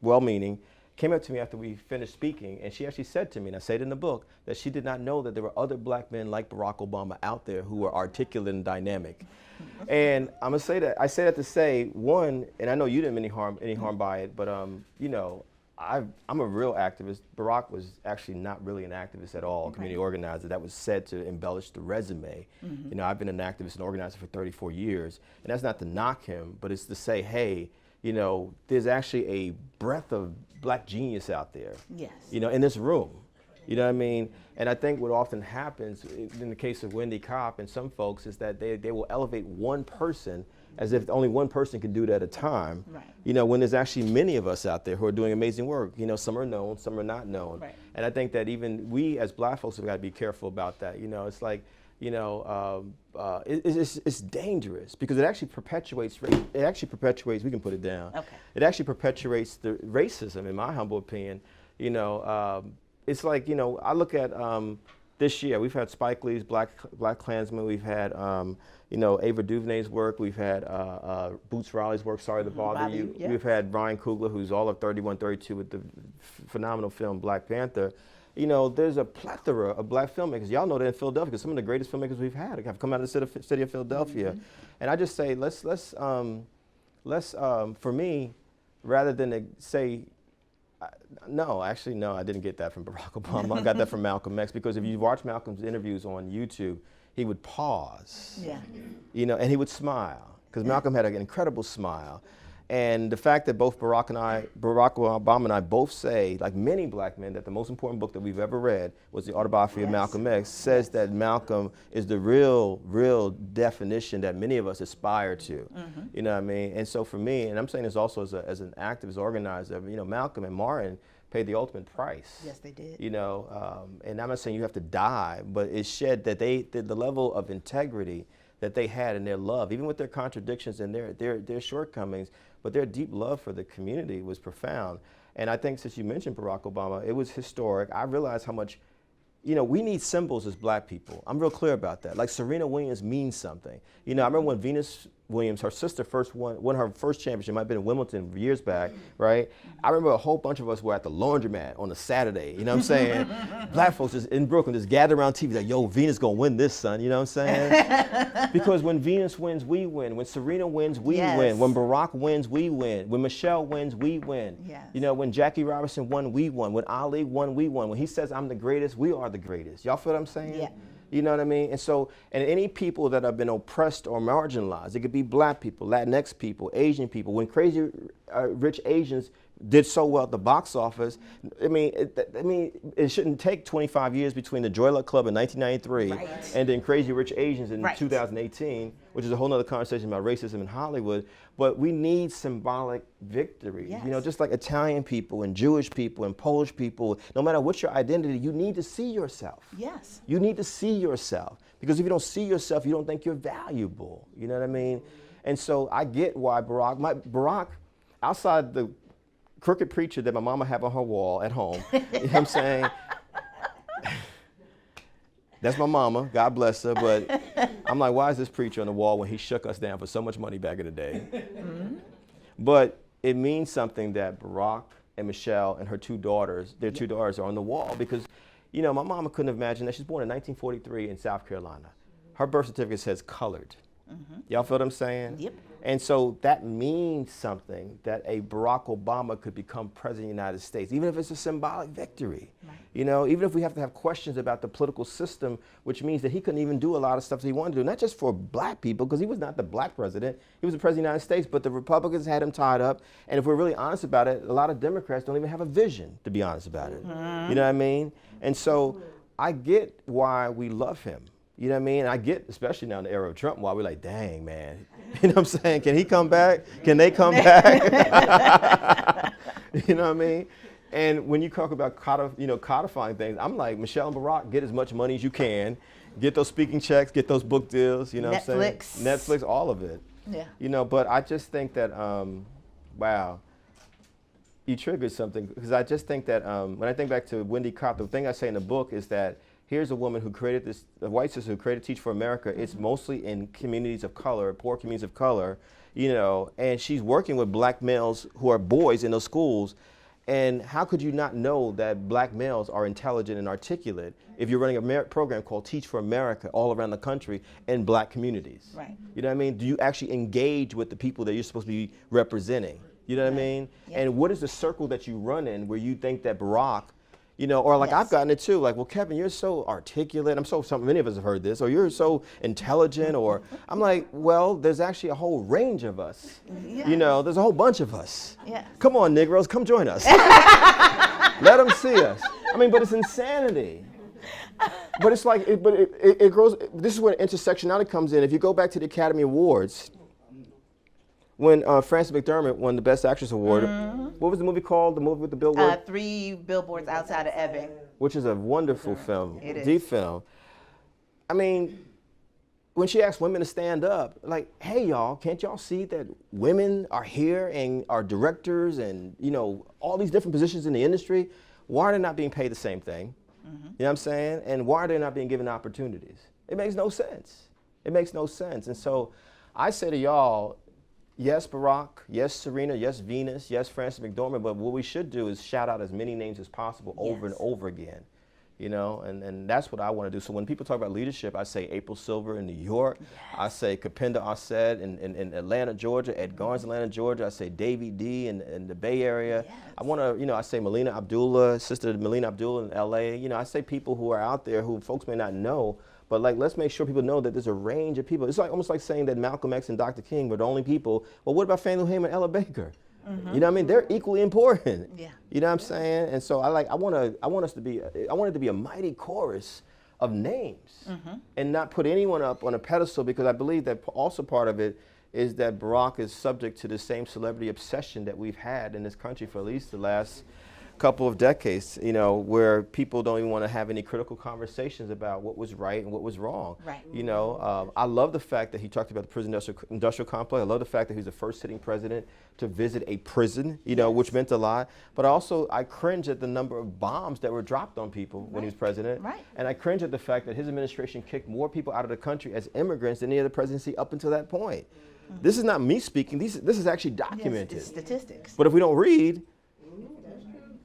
well-meaning, came up to me after we finished speaking, and she actually said to me, and I say it in the book, that she did not know that there were other black men like Barack Obama out there who were articulate and dynamic. And I'm gonna say that, I say that to say, one, and I know you didn't mean any harm by it, but I'm a real activist. Barack was actually not really an activist at all, a community organizer. That was said to embellish the resume. I've been an activist and organizer for 34 years, and that's not to knock him, but it's to say, hey, there's actually a breadth of black genius out there. Yes. In this room. You know what I mean? And I think what often happens in the case of Wendy Kopp and some folks is that they will elevate one person as if only one person can do it at a time. Right. When there's actually many of us out there who are doing amazing work. Some are known, some are not known. Right. And I think that even we as black folks have got to be careful about that. It's like, it's dangerous because it actually perpetuates, we can put it down. Okay. It actually perpetuates the racism, in my humble opinion. It's like, I look at this year, we've had Spike Lee's Black Klansman, we've had, Ava DuVernay's work, we've had Boots Riley's work, Sorry to Bother You. Yes. We've had Ryan Coogler, who's all of 3132 with the phenomenal film Black Panther. There's a plethora of black filmmakers. Y'all know that in Philadelphia, because some of the greatest filmmakers we've had have come out of the city of Philadelphia. And I just say, let's for me, rather than to say, no, I didn't get that from Barack Obama. I got that from Malcolm X, because if you watch Malcolm's interviews on YouTube, he would pause, and he would smile, because Malcolm had an incredible smile. And the fact that both Barack Obama and I both say, like many black men, that the most important book that we've ever read was the autobiography of Malcolm X, says that Malcolm is the real definition that many of us aspire to. You know what I mean? And so for me, and I'm saying this also as an activist organizer, Malcolm and Martin paid the ultimate price. Yes, they did. And I'm not saying you have to die, but it shed that the level of integrity that they had in their love, even with their contradictions and their shortcomings, but their deep love for the community was profound. And I think since you mentioned Barack Obama, it was historic. I realized how much, we need symbols as black people. I'm real clear about that. Like Serena Williams means something. I remember when Venus Williams, her sister first won her first championship, might have been in Wimbledon years back, right? I remember a whole bunch of us were at the laundromat on a Saturday, you know what I'm saying? Black folks just in Brooklyn just gathered around TV like, yo, Venus gonna win this, son, you know what I'm saying? Because when Venus wins, we win. When Serena wins, we win. When Barack wins, we win. When Michelle wins, we win. Yes. When Jackie Robinson won, we won. When Ali won, we won. When he says I'm the greatest, we are the greatest. Y'all feel what I'm saying? Yeah. You know what I mean? And so, and any people that have been oppressed or marginalized, it could be black people, Latinx people, Asian people. When Crazy Rich Asians did so well at the box office, I mean, it shouldn't take 25 years between the Joy Luck Club in 1993 and then Crazy Rich Asians in 2018, which is a whole nother conversation about racism in Hollywood. But we need symbolic victories. You know, just like Italian people and Jewish people and Polish people, no matter what your identity, you need to see yourself. Yes. You need to see yourself, because if you don't see yourself, you don't think you're valuable. You know what I mean? And so I get why Barack, outside the crooked preacher that my mama have on her wall at home, you know what I'm saying? That's my mama, God bless her, but I'm like, why is this preacher on the wall when he shook us down for so much money back in the day? But it means something that Barack and Michelle and her two daughters, their two daughters are on the wall, because, you know, my mama couldn't have imagined that. She's born in 1943 in South Carolina. Her birth certificate says colored. Y'all feel what I'm saying? Yep. And so that means something, that a Barack Obama could become president of the United States, even if it's a symbolic victory. You know, even if we have to have questions about the political system, which means that he couldn't even do a lot of stuff that he wanted to do, not just for black people, because he was not the black president, he was the president of the United States, but the Republicans had him tied up. And if we're really honest about it, a lot of Democrats don't even have a vision, to be honest about it. You know what I mean? And so I get why we love him. You know what I mean? I get, especially now in the era of Trump, why we're like, dang, man. You know what I'm saying? Can he come back? Can they come back? You know what I mean? And when you talk about codifying things, I'm like, Michelle and Barack, get as much money as you can. Get those speaking checks, get those book deals, you know what I'm saying? Netflix, all of it. Yeah. You know, but I just think that, wow, you triggered something. Because I just think that when I think back to Wendy Kopp, the thing I say in the book is that here's a woman who created this, a white sister who created Teach for America. It's mostly in communities of color, poor communities of color, you know, and she's working with black males who are boys in those schools. And how could you not know that black males are intelligent and articulate if you're running a program called Teach for America all around the country in black communities? Right. You know what I mean? Do you actually engage with the people that you're supposed to be representing? You know what I mean? Yeah. And what is the circle that you run in where you think that Barack, you know, or like I've gotten it too, like, well, Kevin, you're so articulate. Many of us have heard this, or you're so intelligent, or I'm like, well, there's actually a whole range of us. You know, there's a whole bunch of us. Come on, Negroes, come join us. Let them see us. I mean, but it's insanity. But it's like, it grows. This is where intersectionality comes in. If you go back to the Academy Awards, when Frances McDormand won the Best Actress Award, what was the movie called? The movie with the billboard? 3 Billboards Outside of Ebbing. Which is a wonderful film, It deep is. film. I mean, when she asked women to stand up, like, hey y'all, can't y'all see that women are here and are directors and, you know, all these different positions in the industry? Why are they not being paid the same thing? You know what I'm saying? And why are they not being given opportunities? It makes no sense. It makes no sense. And so I say to y'all, yes, Barack, yes, Serena, yes, Venus, yes, Frances McDormand, but what we should do is shout out as many names as possible over and over again, you know, and that's what I want to do. So when people talk about leadership, I say April Silver in New York, I say Kapenda Assad in Atlanta, Georgia, Ed Garnes, Atlanta, Georgia, I say Davy D in the Bay Area. I want to, you know, I say Melina Abdullah, Sister Melina Abdullah in LA, you know, I say people who are out there who folks may not know. But like, let's make sure people know that there's a range of people. It's like almost like saying that Malcolm X and Dr. King were the only people. Well, what about Fannie Lou Hamer and Ella Baker? You know what I mean? They're equally important. You know what I'm saying? And so I want it to be a mighty chorus of names and not put anyone up on a pedestal, because I believe that also part of it is that Barack is subject to the same celebrity obsession that we've had in this country for at least the last couple of decades, you know, where people don't even want to have any critical conversations about what was right and what was wrong. You know, I love the fact that he talked about the prison industrial complex. I love the fact that he was the first sitting president to visit a prison, you know, which meant a lot. But also, I cringe at the number of bombs that were dropped on people when he was president. And I cringe at the fact that his administration kicked more people out of the country as immigrants than any other presidency up until that point. This is not me speaking. This is actually documented. It's statistics. But if we don't read,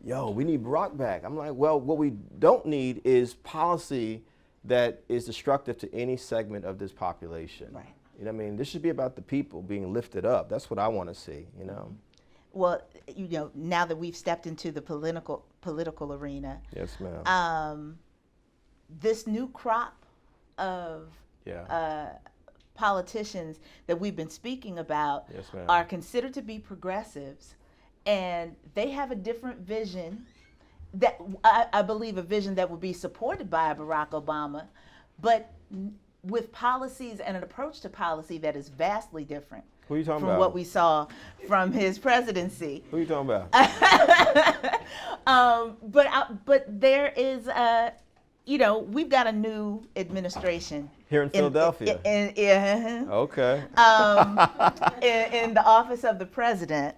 yo, we need Barack back. I'm like, well, what we don't need is policy that is destructive to any segment of this population. You know what I mean? This should be about the people being lifted up. That's what I want to see, you know? Well, you know, now that we've stepped into the political arena. Yes, ma'am. This new crop of Yeah. politicians that we've been speaking about Yes, ma'am. are considered to be progressives, and they have a different vision that I believe a vision that would be supported by Barack Obama, but with policies and an approach to policy that is vastly different Who are you talking from about? what we saw from his presidency. Who are you talking about? But there is, we've got a new administration Here in Philadelphia. Okay. In the office of the president,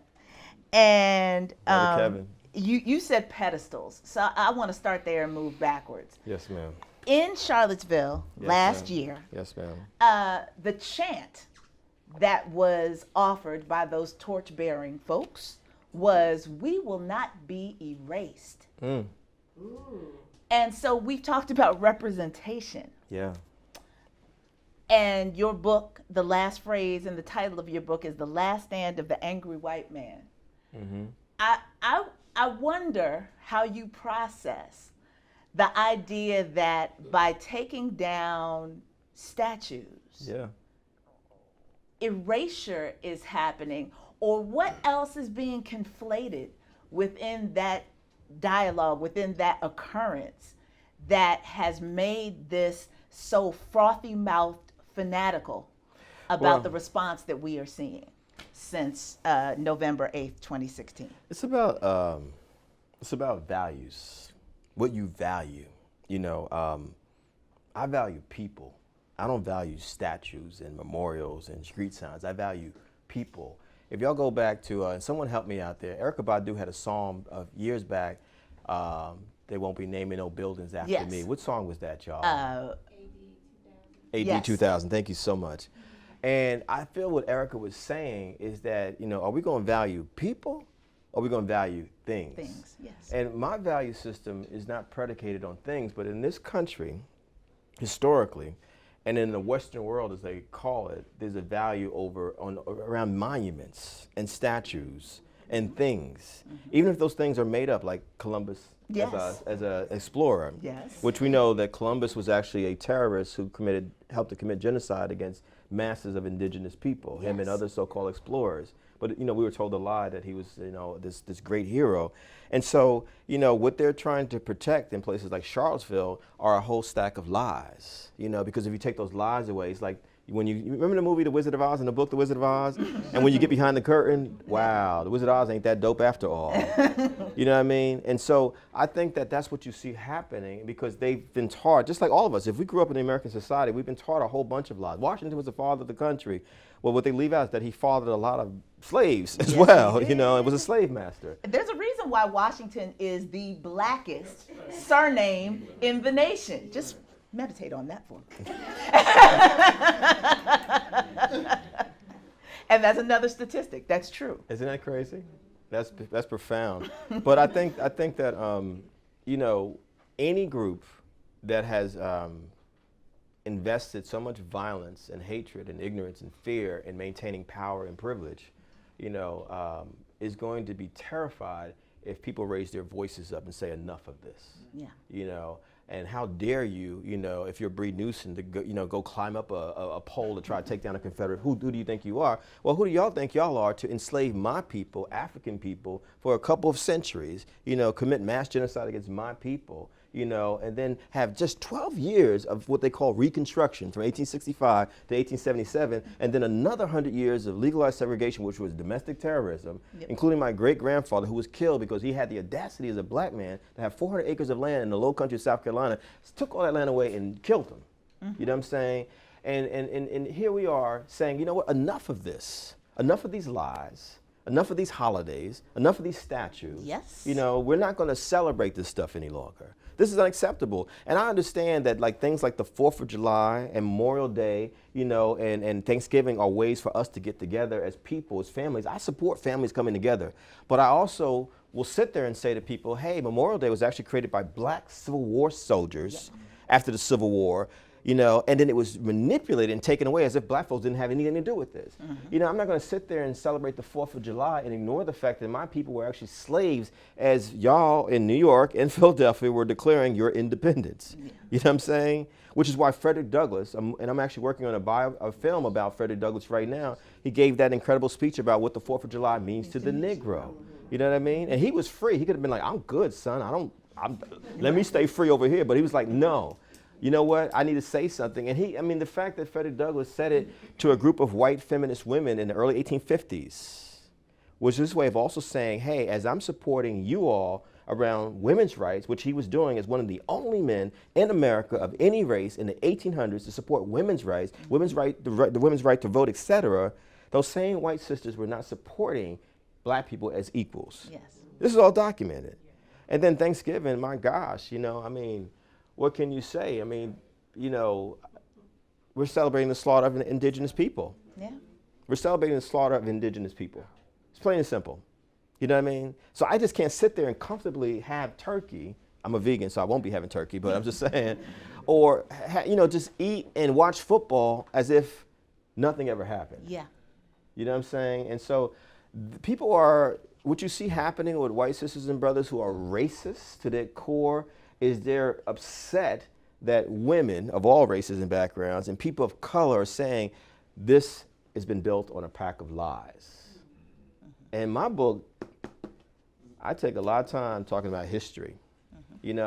and Brother Kevin. you said pedestals, so I want to start there and move backwards. Yes, ma'am. In Charlottesville Yes, last ma'am. year, Yes, ma'am. the chant that was offered by those torch-bearing folks was, "We will not be erased." Mm. And so we've talked about representation. Yeah. And your book, the last phrase in the title of your book is "The Last Stand of the Angry White Man." Mm-hmm. I wonder how you process the idea that by taking down statues, Yeah. erasure is happening, or what else is being conflated within that dialogue, within that occurrence, that has made this so frothy-mouthed fanatical about Well, the response that we are seeing since November 8th, 2016. It's about values, what you value. I value people. I don't value statues and memorials and street signs. I value people. If y'all go back to, and someone help me out there, Erykah Badu had a song years back, "They Won't Be Naming No Buildings After Yes. Me." What song was that, y'all? AD Yes. 2000, thank you so much. And I feel what Erykah was saying is that, are we going to value people or are we going to value things? Things, yes. And my value system is not predicated on things, but in this country, historically, and in the Western world, as they call it, there's a value around monuments and statues and things, even if those things are made up, like Columbus Yes. as an explorer, Yes. which we know that Columbus was actually a terrorist who helped to commit genocide against masses of indigenous people, him and Yes. other so-called explorers. But we were told a lie that he was, this great hero. And so, what they're trying to protect in places like Charlottesville are a whole stack of lies. Because if you take those lies away, it's like when you remember the movie The Wizard of Oz and the book The Wizard of Oz, and when you get behind the curtain, wow, The Wizard of Oz ain't that dope after all. You know what I mean? And so I think that that's what you see happening because they've been taught, just like all of us, if we grew up in the American society, we've been taught a whole bunch of lies. Washington was the father of the country. Well, what they leave out is that he fathered a lot of slaves as well, and was a slave master. There's a reason why Washington is the blackest surname in the nation. Just meditate on that for me. And that's another statistic. That's true. Isn't that crazy? That's profound. But I think that any group that has invested so much violence and hatred and ignorance and fear in maintaining power and privilege, is going to be terrified if people raise their voices up and say enough of this. Yeah. And how dare you, if you're Bree Newsom to go climb up a pole to try to take down a Confederate, who do you think you are? Well, who do y'all think y'all are to enslave my people, African people, for a couple of centuries, commit mass genocide against my people, and then have just 12 years of what they call Reconstruction from 1865 to 1877, and then another 100 years of legalized segregation, which was domestic terrorism, including my great-grandfather who was killed because he had the audacity as a black man to have 400 acres of land in the low country of South Carolina, took all that land away and killed him. You know what I'm saying? And here we are saying, you know what, enough of this, enough of these lies, enough of these holidays, enough of these statues. Yes. We're not going to celebrate this stuff any longer. This is unacceptable. And I understand that things like the 4th of July and Memorial Day, and Thanksgiving are ways for us to get together as people, as families. I support families coming together. But I also will sit there and say to people, hey, Memorial Day was actually created by black Civil War soldiers after the Civil War. You know, and then it was manipulated and taken away as if black folks didn't have anything to do with this. You know, I'm not going to sit there and celebrate the 4th of July and ignore the fact that my people were actually slaves as y'all in New York and Philadelphia were declaring your independence. Yeah. You know what I'm saying? Which is why Frederick Douglass, and I'm actually working on a film about Frederick Douglass right now. He gave that incredible speech about what the 4th of July means to the Negro. You know what I mean? And he was free. He could have been like, I'm good, son. Let me stay free over here. But he was like, no. You know what? I need to say something. And the fact that Frederick Douglass said it to a group of white feminist women in the early 1850s was his way of also saying, hey, as I'm supporting you all around women's rights, which he was doing as one of the only men in America of any race in the 1800s to support women's rights, the women's right to vote, etc., those same white sisters were not supporting black people as equals. Yes. This is all documented. And then Thanksgiving, my gosh, what can you say? We're celebrating the slaughter of indigenous people. Yeah. We're celebrating the slaughter of indigenous people. It's plain and simple. You know what I mean? So I just can't sit there and comfortably have turkey. I'm a vegan, so I won't be having turkey, but I'm just saying. Or, just eat and watch football as if nothing ever happened. Yeah. You know what I'm saying? And so people are, what you see happening with white sisters and brothers who are racist to their core is they're upset that women of all races and backgrounds and people of color are saying this has been built on a pack of lies. In my book, I take a lot of time talking about history, and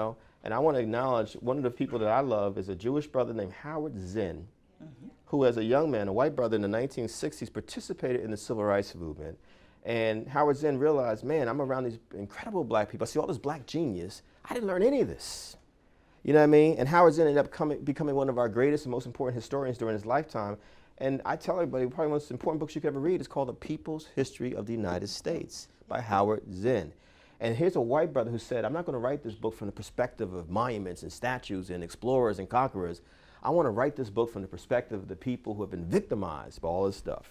I want to acknowledge one of the people that I love is a Jewish brother named Howard Zinn, who as a young man, a white brother in the 1960s, participated in the civil rights movement. And Howard Zinn realized, man, I'm around these incredible black people. I see all this black genius. I didn't learn any of this. You know what I mean? And Howard Zinn ended up becoming one of our greatest and most important historians during his lifetime. And I tell everybody, probably one of the most important books you could ever read is called The People's History of the United States by Howard Zinn. And here's a white brother who said, I'm not going to write this book from the perspective of monuments and statues and explorers and conquerors. I want to write this book from the perspective of the people who have been victimized by all this stuff.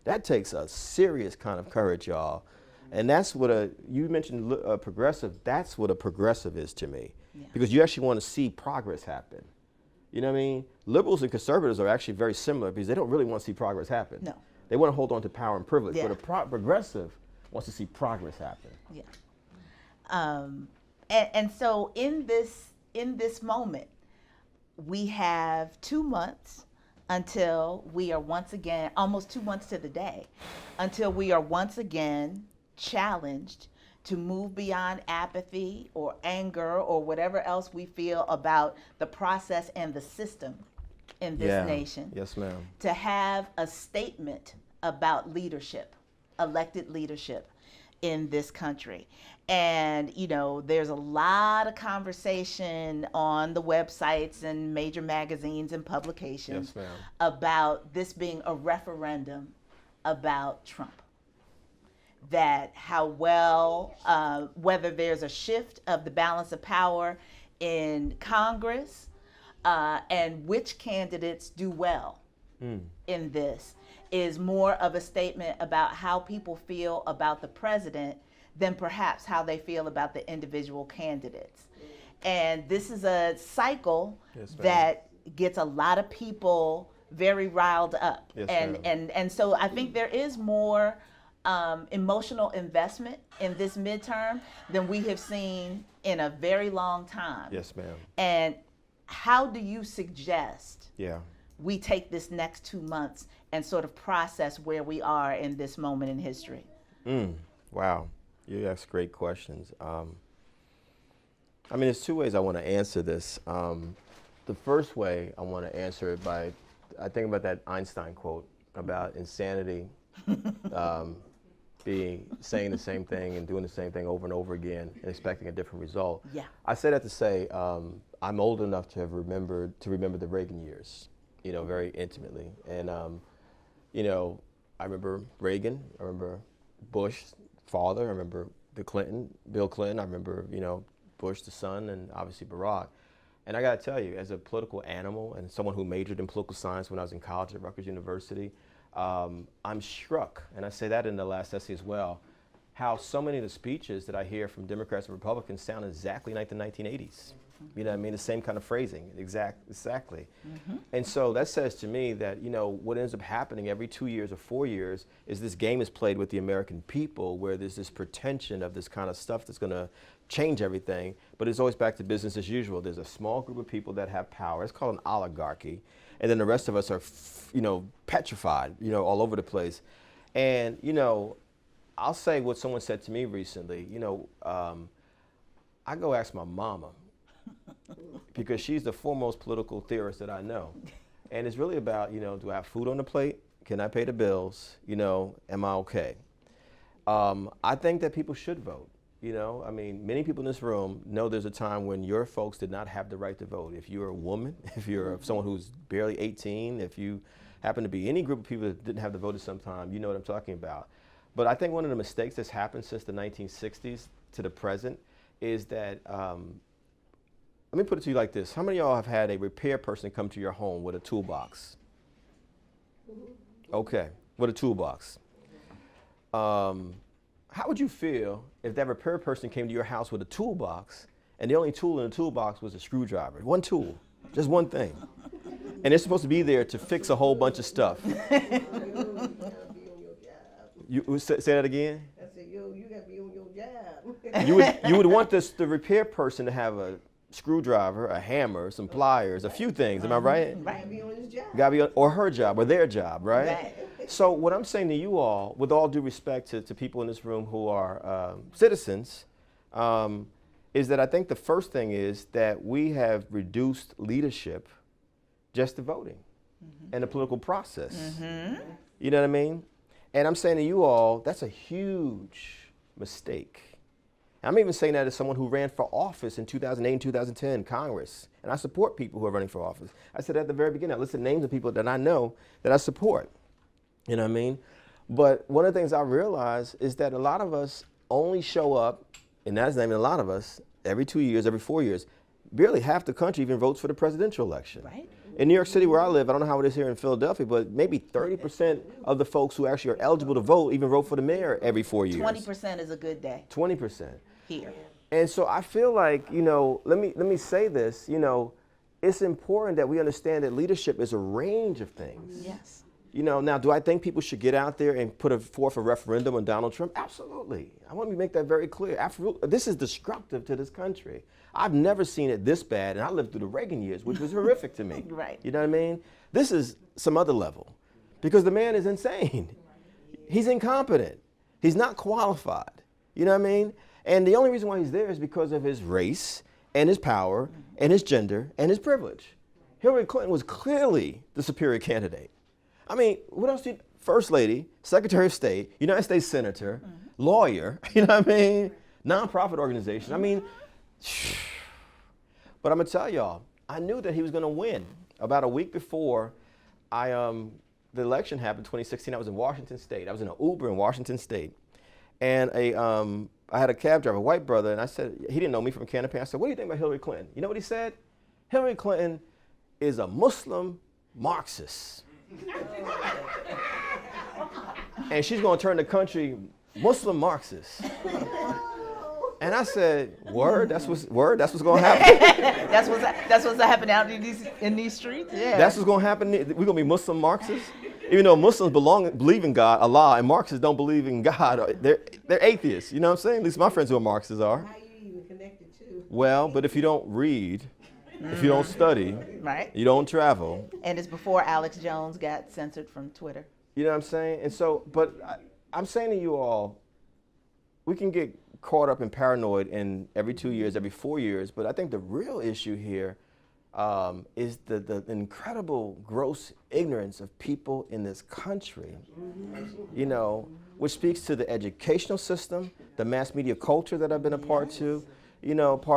That takes a serious kind of courage, y'all. And that's what you mentioned a progressive, that's what a progressive is to me. Yeah. Because you actually want to see progress happen. You know what I mean? Liberals and conservatives are actually very similar because they don't really want to see progress happen. No. They want to hold on to power and privilege, but a progressive wants to see progress happen. Yeah. And so in this moment, we have 2 months until we are once again, almost 2 months to the day, until we are once again challenged to move beyond apathy or anger or whatever else we feel about the process and the system in this nation. Yes, ma'am. To have a statement about leadership, elected leadership in this country. And, there's a lot of conversation on the websites and major magazines and publications about this being a referendum about Trump. That how well, whether there's a shift of the balance of power in Congress and which candidates do well in this is more of a statement about how people feel about the president than perhaps how they feel about the individual candidates. And this is a cycle that gets a lot of people very riled up. Yes, and so I think there is more emotional investment in this midterm than we have seen in a very long time. Yes, ma'am. And how do you suggest we take this next 2 months and sort of process where we are in this moment in history? Wow, you ask great questions. There's 2 ways I want to answer this. The first way I want to answer it I think about that Einstein quote about insanity saying the same thing and doing the same thing over and over again and expecting a different result. Yeah. I say that to say I'm old enough to remember the Reagan years, very intimately. And I remember Reagan, I remember Bush father, I remember Bill Clinton, I remember, Bush the son, and obviously Barack. And I got to tell you, as a political animal and someone who majored in political science when I was in college at Rutgers University, I'm struck, and I say that in the last essay as well, how so many of the speeches that I hear from Democrats and Republicans sound exactly like the 1980s. You know what I mean? The same kind of phrasing, exactly. And so that says to me that, you know, what ends up happening every 2 years or 4 years is this game is played with the American people where there's this pretension of this kind of stuff that's going to change everything, but it's always back to business as usual. There's a small group of people that have power. It's called an oligarchy. And then the rest of us are, you know, petrified, you know, all over the place. And, you know, I'll say what someone said to me recently, you know, I go ask my mama because she's the foremost political theorist that I know. And it's really about, you know, do I have food on the plate? Can I pay the bills? You know, am I okay? I think that people should vote. You know, I mean, many people in this room know there's a time when your folks did not have the right to vote. If you're a woman, if you're someone who's barely 18, if you happen to be any group of people that didn't have the vote at some time, you know what I'm talking about. But I think one of the mistakes that's happened since the 1960s to the present is that, let me put it to you like this. How many of y'all have had a repair person come to your home with a toolbox? Okay, with a toolbox. How would you feel if that repair person came to your house with a toolbox and the only tool in the toolbox was a screwdriver? One tool, just one thing. And it's supposed to be there to fix a whole bunch of stuff. You say that again? I said, yo, you gotta be on your job. You would want the repair person to have a screwdriver, a hammer, some pliers, a few things. Am I right? Right. Gotta be on his job. Gotta be on, or her job, or their job, right? Right. So what I'm saying to you all, with all due respect to people in this room who are citizens, is that I think the first thing is that we have reduced leadership just to voting and the political process. You know what I mean? And I'm saying to you all, that's a huge mistake. I'm even saying that as someone who ran for office in 2008 and 2010, Congress. And I support people who are running for office. I said at the very beginning, I listed names of people that I know that I support. You know what I mean? But one of the things I realize is that a lot of us only show up, and that's not even a lot of us, every 2 years, every 4 years. Barely half the country even votes for the presidential election. Right. In New York City, where I live, I don't know how it is here in Philadelphia, but maybe 30% of the folks who actually are eligible to vote even vote for the mayor every 4 years. 20% is a good day 20%. here. And so I feel like, you know, let me say this, you know, it's important that we understand that leadership is a range of things. Yes. You know, now, do I think people should get out there and put forth a referendum on Donald Trump? Absolutely. I want to make that very clear. This is destructive to this country. I've never seen it this bad, and I lived through the Reagan years, which was horrific to me. Right. You know what I mean? This is some other level, because the man is insane. He's incompetent. He's not qualified. You know what I mean? And the only reason why he's there is because of his race and his power and his gender and his privilege. Hillary Clinton was clearly the superior candidate. I mean, what else did First Lady, Secretary of State, United States Senator, lawyer, you know what I mean? Nonprofit organization. I mean, but I'm gonna tell y'all, I knew that he was gonna win. About a week before the election happened, 2016, I was in Washington State. I was in an Uber in Washington State. And I had a cab driver, a white brother, and I said, he didn't know me from Canopy. I said, what do you think about Hillary Clinton? You know what he said? Hillary Clinton is a Muslim Marxist. And she's going to turn the country Muslim Marxist. And I said, word, that's what's going to happen. That's what's happening out in these streets. Yeah. That's what's going to happen. We're going to be Muslim Marxists. Even though Muslims believe in God, Allah, and Marxists don't believe in God. They're atheists. You know what I'm saying? At least my friends who are Marxists are. How you even connected to? Well, but if you don't read, if you don't study, Right. you don't travel. And it's before Alex Jones got censored from Twitter. You know what I'm saying? And so, but I'm saying to you all, we can get caught up and paranoid in every 2 years, every 4 years, but I think the real issue here is the incredible gross ignorance of people in this country, you know, which speaks to the educational system, the mass media culture that I've been a part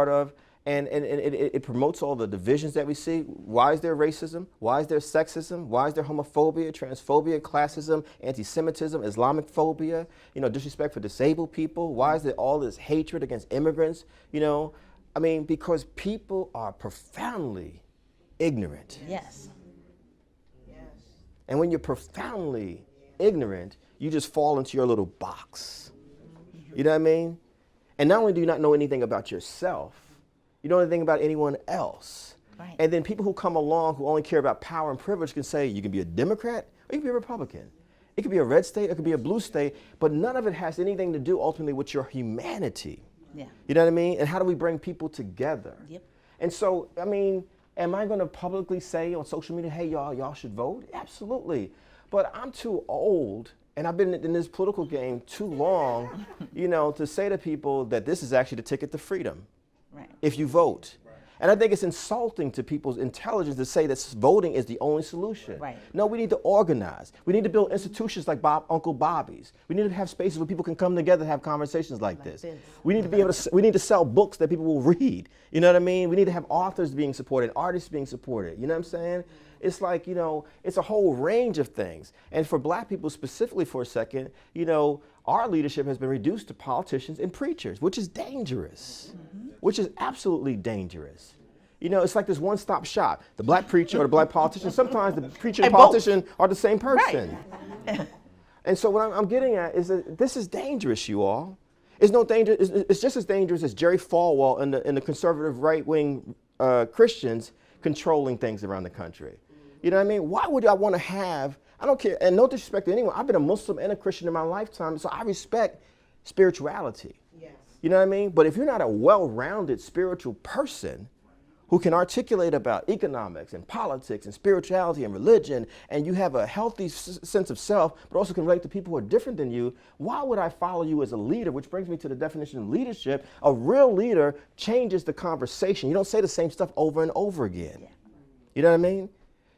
of, and it promotes all the divisions that we see. Why is there racism? Why is there sexism? Why is there homophobia, transphobia, classism, anti-Semitism, Islamic phobia, you know, disrespect for disabled people? Why is there all this hatred against immigrants, you know? I mean, because people are profoundly ignorant. Yes. Yes. And when you're profoundly ignorant, you just fall into your little box. You know what I mean? And not only do you not know anything about yourself, You don't know anything about anyone else. Right. And then people who come along who only care about power and privilege can say you can be a Democrat or you can be a Republican. It could be a red state, it could be a blue state, but none of it has anything to do ultimately with your humanity. Yeah. You know what I mean? And how do we bring people together? Yep. And so, I mean, am I going to publicly say on social media, hey, y'all should vote? Absolutely. But I'm too old, and I've been in this political game too long, you know, to say to people that this is actually the ticket to freedom. Right. If you vote. And I think it's insulting to people's intelligence to say that voting is the only solution. Right. No, we need to organize. We need to build institutions like Uncle Bobbie's. We need to have spaces where people can come together and have conversations like this. We need to be able to. We need to sell books that people will read. You know what I mean? We need to have authors being supported, artists being supported. You know what I'm saying? It's like, you know, it's a whole range of things. And for black people specifically for a second, you know, our leadership has been reduced to politicians and preachers, which is dangerous, which is absolutely dangerous. You know, it's like this one-stop shop. The black preacher or the black politician, sometimes the preacher and politician are the same person. Right. And so what I'm getting at is that this is dangerous, you all. It's no danger. It's just as dangerous as Jerry Falwell and the conservative right-wing Christians controlling things around the country. You know what I mean? Why would I want to have, I don't care, and no disrespect to anyone, I've been a Muslim and a Christian in my lifetime, so I respect spirituality. Yes. You know what I mean? But if you're not a well-rounded spiritual person who can articulate about economics and politics and spirituality and religion, and you have a healthy sense of self, but also can relate to people who are different than you, why would I follow you as a leader? Which brings me to the definition of leadership. A real leader changes the conversation. You don't say the same stuff over and over again. Yeah. You know what I mean?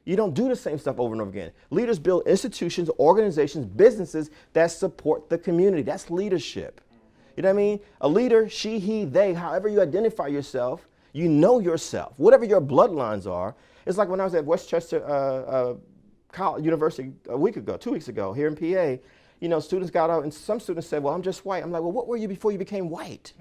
You don't do the same stuff over and over again. Leaders build institutions, organizations, businesses that support the community. That's leadership. You know what I mean? A leader, she, he, they, however you identify yourself, you know yourself, whatever your bloodlines are. It's like when I was at Westchester University a week ago, 2 weeks ago, here in PA, you know, students got out and some students said, well, I'm just white. I'm like, well, what were you before you became white?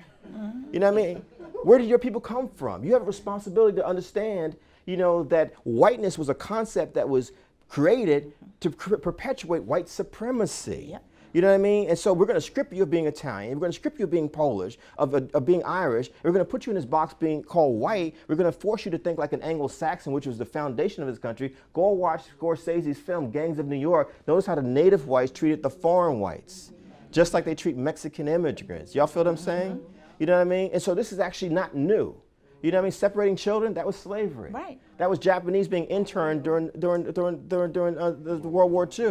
You know what I mean? Where did your people come from? You have a responsibility to understand, you know, that whiteness was a concept that was created to perpetuate white supremacy. Yep. You know what I mean? And so we're going to strip you of being Italian. We're going to strip you of being Polish, of being Irish. We're going to put you in this box being called white. We're going to force you to think like an Anglo-Saxon, which was the foundation of this country. Go watch Scorsese's film, Gangs of New York. Notice how the native whites treated the foreign whites, just like they treat Mexican immigrants. Y'all feel what I'm saying? You know what I mean? And so this is actually not new. You know what I mean? Separating children, that was slavery. Right. That was Japanese being interned during the World War II.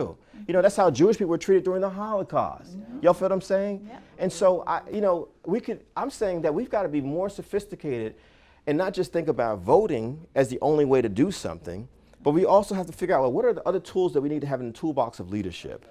You know, that's how Jewish people were treated during the Holocaust. Y'all feel what I'm saying? Yeah. And so, I'm saying that we've got to be more sophisticated and not just think about voting as the only way to do something, but we also have to figure out, well, what are the other tools that we need to have in the toolbox of leadership?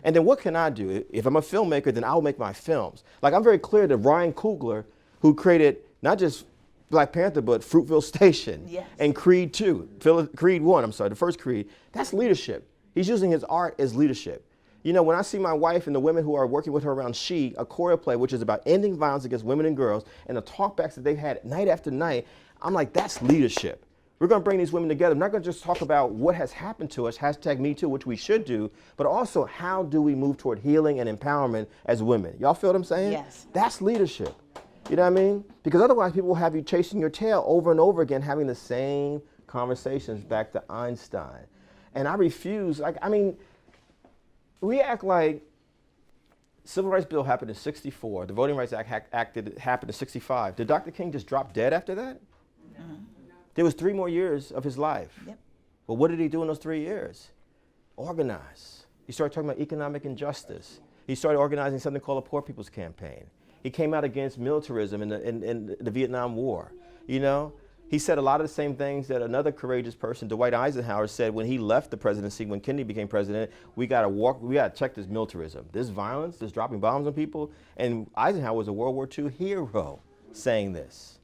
And then what can I do? If I'm a filmmaker, then I'll make my films. Like, I'm very clear that Ryan Coogler, who created not just Black Panther, but Fruitville Station, yes, and Creed 2, Creed 1, the first Creed, that's leadership. He's using his art as leadership. You know, when I see my wife and the women who are working with her around She, a choreo play, which is about ending violence against women and girls, and the talkbacks that they've had night after night, I'm like, that's leadership. We're going to bring these women together. I'm not going to just talk about what has happened to us, #MeToo, which we should do, but also how do we move toward healing and empowerment as women. Y'all feel what I'm saying? Yes. That's leadership. You know what I mean? Because otherwise people will have you chasing your tail over and over again, having the same conversations back to Einstein. And I refuse, we act like Civil Rights Bill happened in '64, the Voting Rights Act happened in '65. Did Dr. King just drop dead after that? No. There was 3 more years of his life. Yep. But what did he do in those 3 years? Organize. He started talking about economic injustice. He started organizing something called the Poor People's Campaign. He came out against militarism in the Vietnam War. You know, he said a lot of the same things that another courageous person, Dwight Eisenhower, said when he left the presidency, when Kennedy became president. We got to check this militarism, this violence, this dropping bombs on people. And Eisenhower was a World War II hero saying this.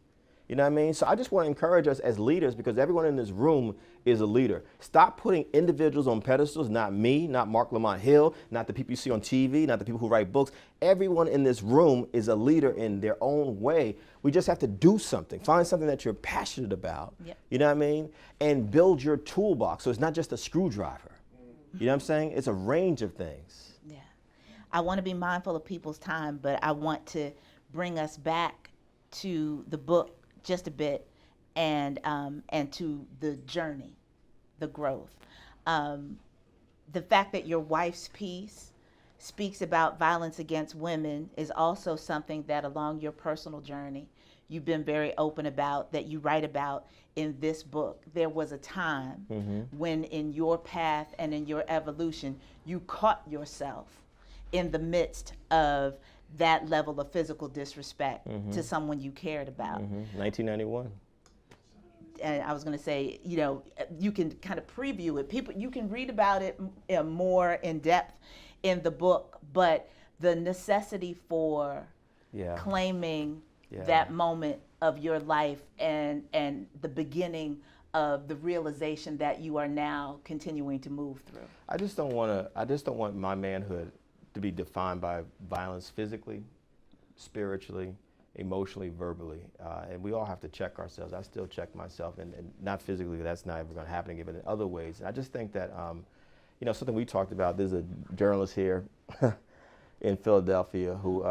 You know what I mean? So I just want to encourage us as leaders, because everyone in this room is a leader. Stop putting individuals on pedestals, not me, not Mark Lamont Hill, not the people you see on TV, not the people who write books. Everyone in this room is a leader in their own way. We just have to do something. Find something that you're passionate about, you know what I mean? And build your toolbox. So it's not just a screwdriver. You know what I'm saying? It's a range of things. Yeah. I want to be mindful of people's time, but I want to bring us back to the book just a bit, and to the journey, the growth. The fact that your wife's piece speaks about violence against women is also something that along your personal journey you've been very open about, that you write about in this book. There was a time when in your path and in your evolution you caught yourself in the midst of that level of physical disrespect to someone you cared about. 1991. And I was going to say, you know, you can kind of preview it. People, you can read about it more in depth in the book, but the necessity for claiming that moment of your life and the beginning of the realization that you are now continuing to move through. I just don't want my manhood to be defined by violence physically, spiritually, emotionally, verbally, and we all have to check ourselves. I still check myself, and not physically, that's not ever going to happen again, but in other ways. And I just think that, you know, something we talked about, there's a journalist here in Philadelphia who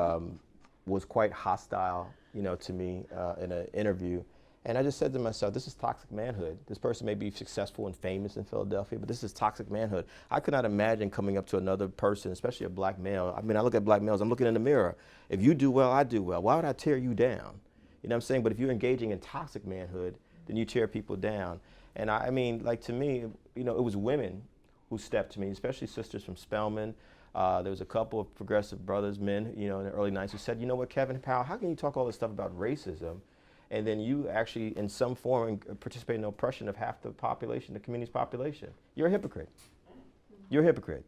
was quite hostile, you know, to me in an interview. And I just said to myself, this is toxic manhood. This person may be successful and famous in Philadelphia, but this is toxic manhood. I could not imagine coming up to another person, especially a black male. I mean, I look at black males, I'm looking in the mirror. If you do well, I do well. Why would I tear you down? You know what I'm saying? But if you're engaging in toxic manhood, then you tear people down. And I mean, like, to me, you know, it was women who stepped to me, especially sisters from Spelman. There was a couple of progressive brothers, men, you know, in the early 90s who said, you know what, Kevin Powell, how can you talk all this stuff about racism, and then you actually, in some form, participate in the oppression of half the population, the community's population? You're a hypocrite. You're a hypocrite.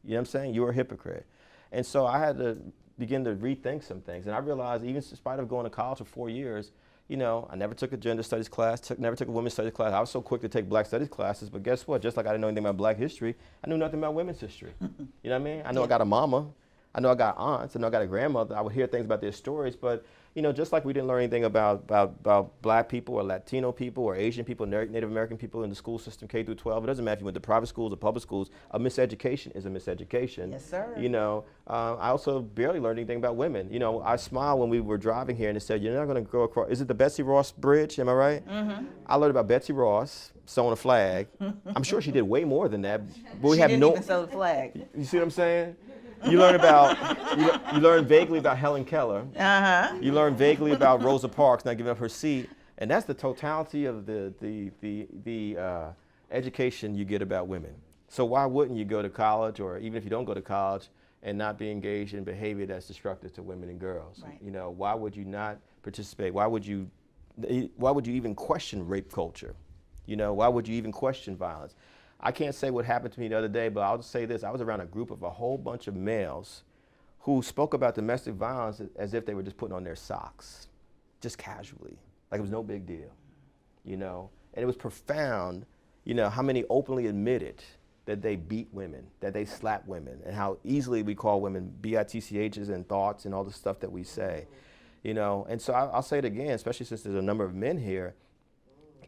You know what I'm saying? You're a hypocrite. And so I had to begin to rethink some things. And I realized, even in spite of going to college for 4 years, you know, I never took a gender studies class, never took a women's studies class. I was so quick to take black studies classes, but guess what? Just like I didn't know anything about black history, I knew nothing about women's history. You know what I mean? I know I got a mama. I know I got aunts. I know I got a grandmother. I would hear things about their stories, but you know, just like we didn't learn anything about black people or Latino people or Asian people, Native American people in the school system, K through 12. It doesn't matter if you went to private schools or public schools. A miseducation is a miseducation. Yes, sir. You know, I also barely learned anything about women. You know, I smiled when we were driving here and it said, you're not going to go across, is it the Betsy Ross Bridge? Am I right? I learned about Betsy Ross sewing a flag. I'm sure she did way more than that. But we She have didn't no. even sew the flag. You see what I'm saying? You learn about, you learn vaguely about Helen Keller. You learn vaguely about Rosa Parks not giving up her seat, and that's the totality of the education you get about women. So why wouldn't you go to college, or even if you don't go to college, and not be engaged in behavior that's destructive to women and girls? Right. You know, why would you not participate? Why would you even question rape culture? You know, why would you even question violence? I can't say what happened to me the other day, but I'll just say this. I was around a group of a whole bunch of males who spoke about domestic violence as if they were just putting on their socks, just casually, like it was no big deal, you know? And it was profound, you know, how many openly admitted that they beat women, that they slap women, and how easily we call women bitchs and thoughts and all the stuff that we say, you know? And so I'll say it again, especially since there's a number of men here,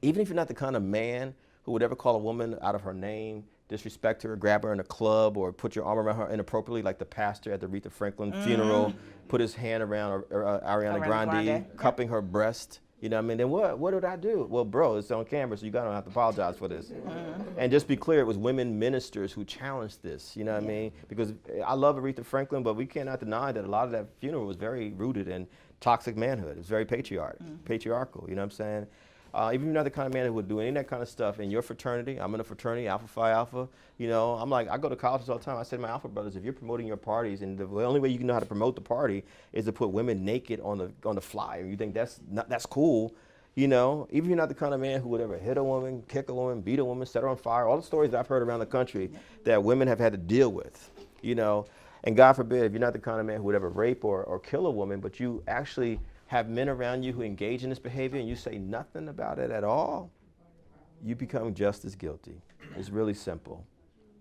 even if you're not the kind of man who would ever call a woman out of her name, disrespect her, grab her in a club, or put your arm around her inappropriately, like the pastor at the Aretha Franklin funeral, put his hand around Ariana Grande, cupping her breast. You know what I mean? Then what did I do? Well, bro, it's on camera, so you don't have to apologize for this. And just be clear, it was women ministers who challenged this, you know what I mean? Because I love Aretha Franklin, but we cannot deny that a lot of that funeral was very rooted in toxic manhood. It was very patriarchal, you know what I'm saying? Even if you're not the kind of man who would do any of that kind of stuff in your fraternity, I'm in a fraternity, Alpha Phi Alpha, you know, I'm like, I go to colleges all the time. I say to my Alpha brothers, if you're promoting your parties, and the only way you can know how to promote the party is to put women naked on the flyer, you think that's cool, you know, even if you're not the kind of man who would ever hit a woman, kick a woman, beat a woman, set her on fire, all the stories that I've heard around the country that women have had to deal with, you know, and God forbid, if you're not the kind of man who would ever rape or kill a woman, but you actually have men around you who engage in this behavior and you say nothing about it at all, you become just as guilty. It's really simple.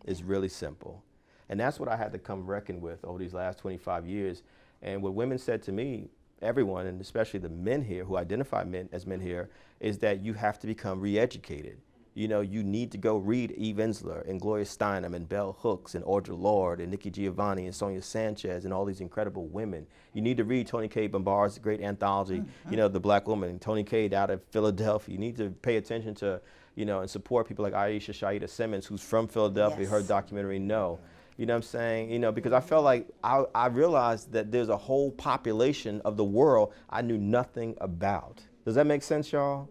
It's really simple. And that's what I had to come reckon with over these last 25 years. And what women said to me, everyone, and especially the men here who identify men as men here, is that you have to become re-educated. You know, you need to go read Eve Ensler and Gloria Steinem and Bell Hooks and Audre Lorde and Nikki Giovanni and Sonia Sanchez and all these incredible women. You need to read Toni Cade Bambara's great anthology, you know, The Black Woman, Toni Cade out of Philadelphia. You need to pay attention to, you know, and support people like Aisha Shaida Simmons, who's from Philadelphia, Yes. her documentary, No. You know what I'm saying? You know, because I felt like I realized that there's a whole population of the world I knew nothing about. Does that make sense, y'all?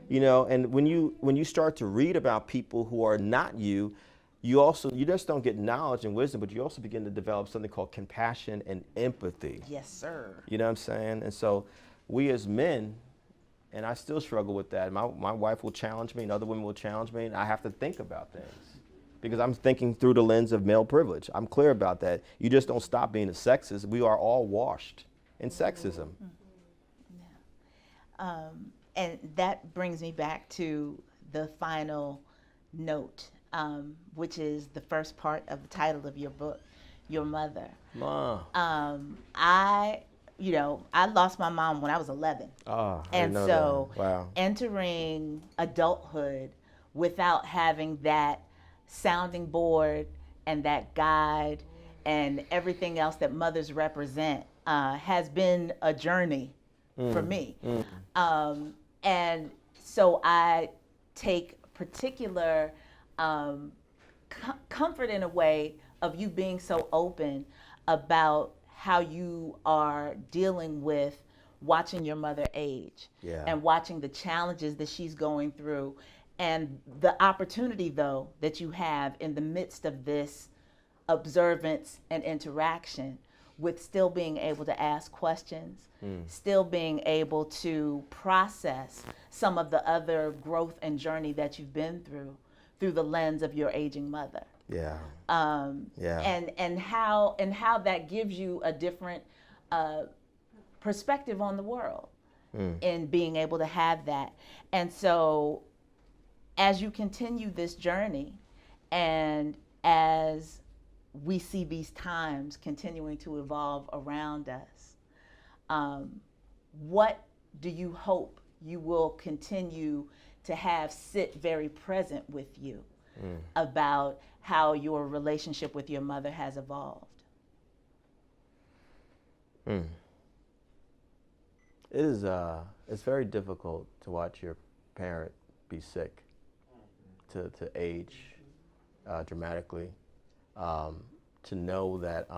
You know, and when you start to read about people who are not you, you just don't get knowledge and wisdom, but you also begin to develop something called compassion and empathy. Yes, sir. You know what I'm saying? And so we as men, and I still struggle with that. My wife will challenge me and other women will challenge me, and I have to think about things because I'm thinking through the lens of male privilege. I'm clear about that. You just don't stop being a sexist. We are all washed in sexism. And that brings me back to the final note, which is the first part of the title of your book, Your Mother. Ma. I lost my mom when I was 11. Oh, I And didn't know so that. Wow. entering adulthood without having that sounding board and that guide and everything else that mothers represent has been a journey for me. And so I take particular comfort in a way of you being so open about how you are dealing with watching your mother age and watching the challenges that she's going through and the opportunity, though, that you have in the midst of this observance and interaction with still being able to ask questions, still being able to process some of the other growth and journey that you've been through the lens of your aging mother. Yeah. And how that gives you a different perspective on the world in being able to have that. And so as you continue this journey and as we see these times continuing to evolve around us, what do you hope you will continue to have sit very present with you about how your relationship with your mother has evolved? It is, it's very difficult to watch your parent be sick, to age dramatically. To know that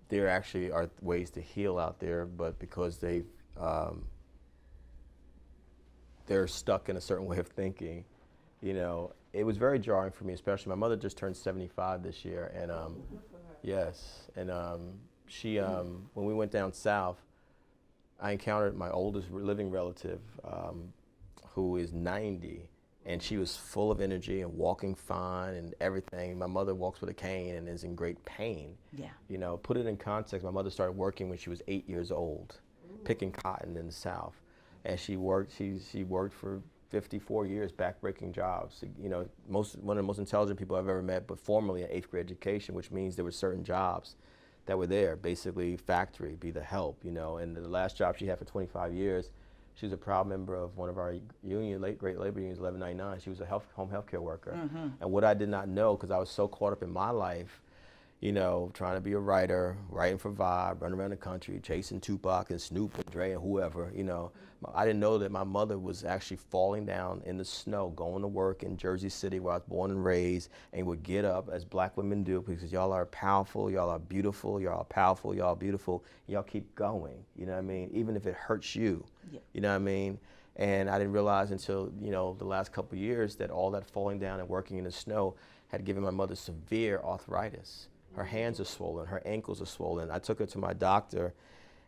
there actually are ways to heal out there, but because they're stuck in a certain way of thinking, you know, it was very jarring for me, especially my mother just turned 75 this year, and yes, and she when we went down south, I encountered my oldest living relative, who is 90. And she was full of energy and walking fine and everything. My mother walks with a cane and is in great pain. Yeah. You know, put it in context, my mother started working when she was 8 years old, picking cotton in the South. And she worked for 54 years, backbreaking jobs. You know, one of the most intelligent people I've ever met, but formally an 8th grade education, which means there were certain jobs that were there, basically factory, be the help, you know. And the last job she had for 25 years, she was a proud member of one of our great labor unions, 1199. She was a home health care worker. And what I did not know, because I was so caught up in my life, you know, trying to be a writer, writing for Vibe, running around the country, chasing Tupac and Snoop and Dre and whoever, you know. I didn't know that my mother was actually falling down in the snow, going to work in Jersey City where I was born and raised, and would get up as black women do, because y'all are powerful, y'all are beautiful, y'all are powerful, y'all are beautiful, y'all keep going, you know what I mean? Even if it hurts you, you know what I mean? And I didn't realize until, you know, the last couple of years that all that falling down and working in the snow had given my mother severe arthritis. Her hands are swollen, her ankles are swollen. I took her to my doctor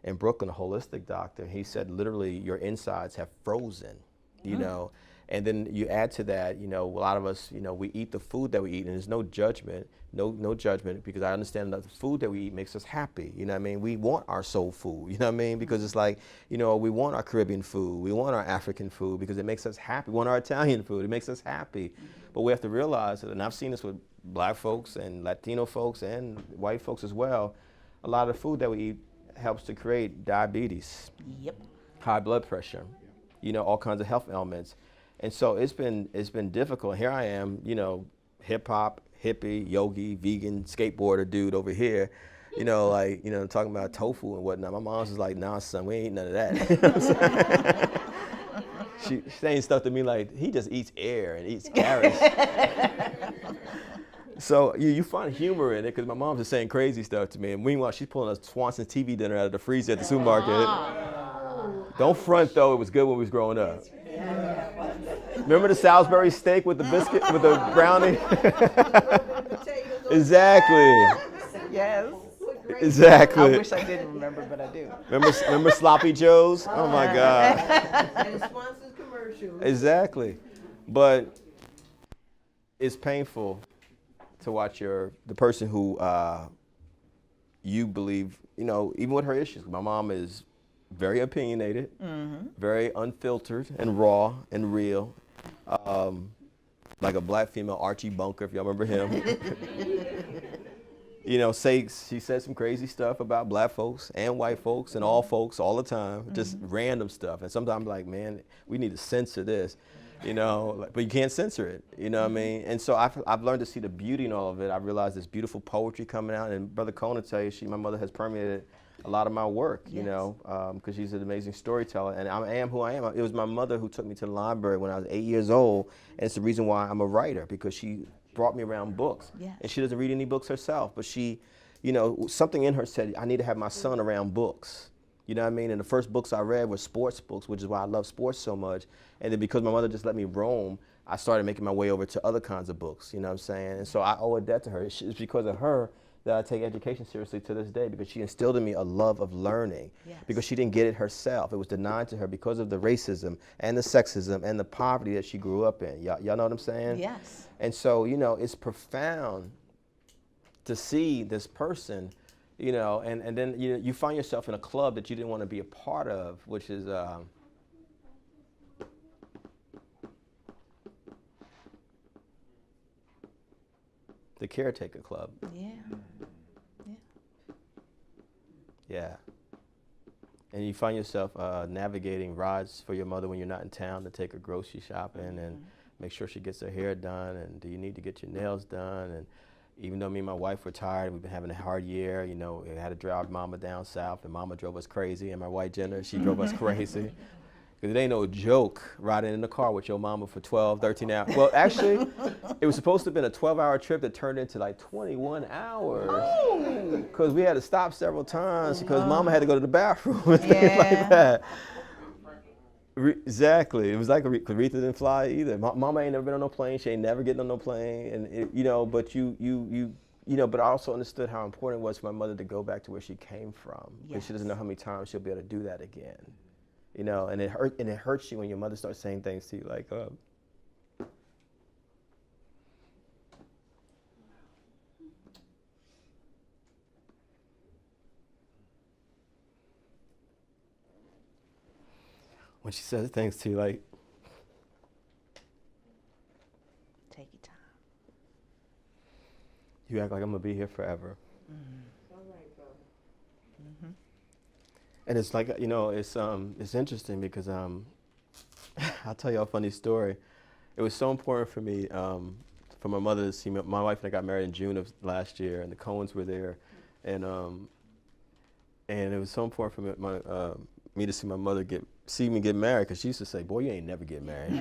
in Brooklyn, a holistic doctor. He said, literally, your insides have frozen, you know. And then you add to that, you know, a lot of us, you know, we eat the food that we eat, and there's no judgment, no judgment, because I understand that the food that we eat makes us happy, you know what I mean? We want our soul food, you know what I mean? Because it's like, you know, we want our Caribbean food, we want our African food, because it makes us happy. We want our Italian food, it makes us happy. But we have to realize, and I've seen this with black folks and Latino folks and white folks as well, a lot of the food that we eat helps to create diabetes, high blood pressure, you know, all kinds of health ailments. And so it's been difficult. Here I am, you know, hip hop, hippie, yogi, vegan, skateboarder dude over here, you know, like, you know, talking about tofu and whatnot. My mom's just like, nah, son, we ain't none of that. You know what I'm saying? She's saying stuff to me like, he just eats air and eats carrots. So you find humor in it, because my mom's just saying crazy stuff to me. And meanwhile, she's pulling a Swanson TV dinner out of the freezer at the supermarket. Don't front, though. It was good when we was growing up. Remember the Salisbury steak with the biscuit, with the brownie? Exactly. Yes. Exactly. I wish I didn't remember, but I do. Remember Sloppy Joe's? Oh my God. And Swanson's commercial. Exactly. But it's painful to watch the person who you believe, you know, even with her issues. My mom is very opinionated, very unfiltered and raw and real. Like a black female Archie Bunker, if y'all remember him. You know, she said some crazy stuff about black folks and white folks and all folks all the time, just random stuff. And sometimes I'm like, man, we need to censor this, you know, but you can't censor it, you know what I mean? And so I've learned to see the beauty in all of it. I realized there's beautiful poetry coming out, and Brother Conan tell you, my mother has permeated a lot of my work, you know, because she's an amazing storyteller, and I am who I am. It was my mother who took me to the library when I was 8 years old, and it's the reason why I'm a writer, because she brought me around books. Yes. And she doesn't read any books herself, but she, you know, something in her said, I need to have my son around books. You know what I mean? And the first books I read were sports books, which is why I love sports so much. And then because my mother just let me roam, I started making my way over to other kinds of books, you know what I'm saying? And so I owe a debt to her. It's because of her that I take education seriously to this day, because she instilled in me a love of learning. Yes. Because she didn't get it herself. It was denied to her because of the racism and the sexism and the poverty that she grew up in. Y'all know what I'm saying? Yes. And so, you know, it's profound to see this person, you know, and then you find yourself in a club that you didn't want to be a part of, which is the Caretaker Club. Yeah. Yeah. Yeah. And you find yourself navigating rides for your mother when you're not in town to take her grocery shopping and make sure she gets her hair done, and do you need to get your nails done? And even though me and my wife were tired, we've been having a hard year, you know, we had to drive mama down south, and mama drove us crazy, and my white Jenna, she drove us crazy. Because it ain't no joke riding in the car with your mama for 12, 13 hours. Well, actually, it was supposed to have been a 12-hour trip that turned into like 21 hours. Because we had to stop several times because mama had to go to the bathroom and things like that. Exactly. It was like Aretha didn't fly either. Mama ain't never been on no plane. She ain't never getting on no plane. And it, you know, but you know, but I also understood how important it was for my mother to go back to where she came from. Because she doesn't know how many times she'll be able to do that again. You know, and it hurts you when your mother starts saying things to you like, when she says things to you like, Take your time. you act like I'm gonna be here forever. All right, bro. And it's like, you know, it's interesting because I'll tell you a funny story. It was so important for me, for my mother to see me. My wife and I got married in June of last year, and the Cohens were there, and it was so important for me to see my mother see me get married, because she used to say, "Boy, you ain't never get married.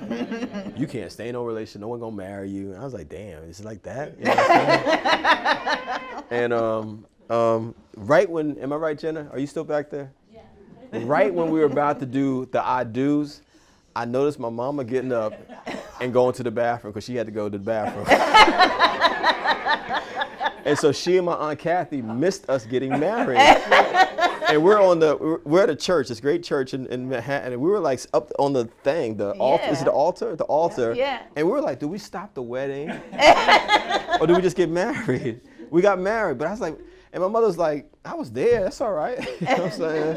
You can't stay in no relationship. No one gonna marry you." And I was like, "Damn, is it like that?" You know what I'm saying? And right when, am I right, Jenna? Are you still back there? Yeah. Right when we were about to do the I do's, I noticed my mama getting up and going to the bathroom because she had to go to the bathroom. And so she and my Aunt Kathy missed us getting married. And we're at a church, this great church in Manhattan, and we were like up on the thing, the altar. Is it the altar? The altar. Yeah. And we were like, do we stop the wedding? Or do we just get married? We got married, but I was like, and my mother's like, I was there, that's all right. You know what I'm saying?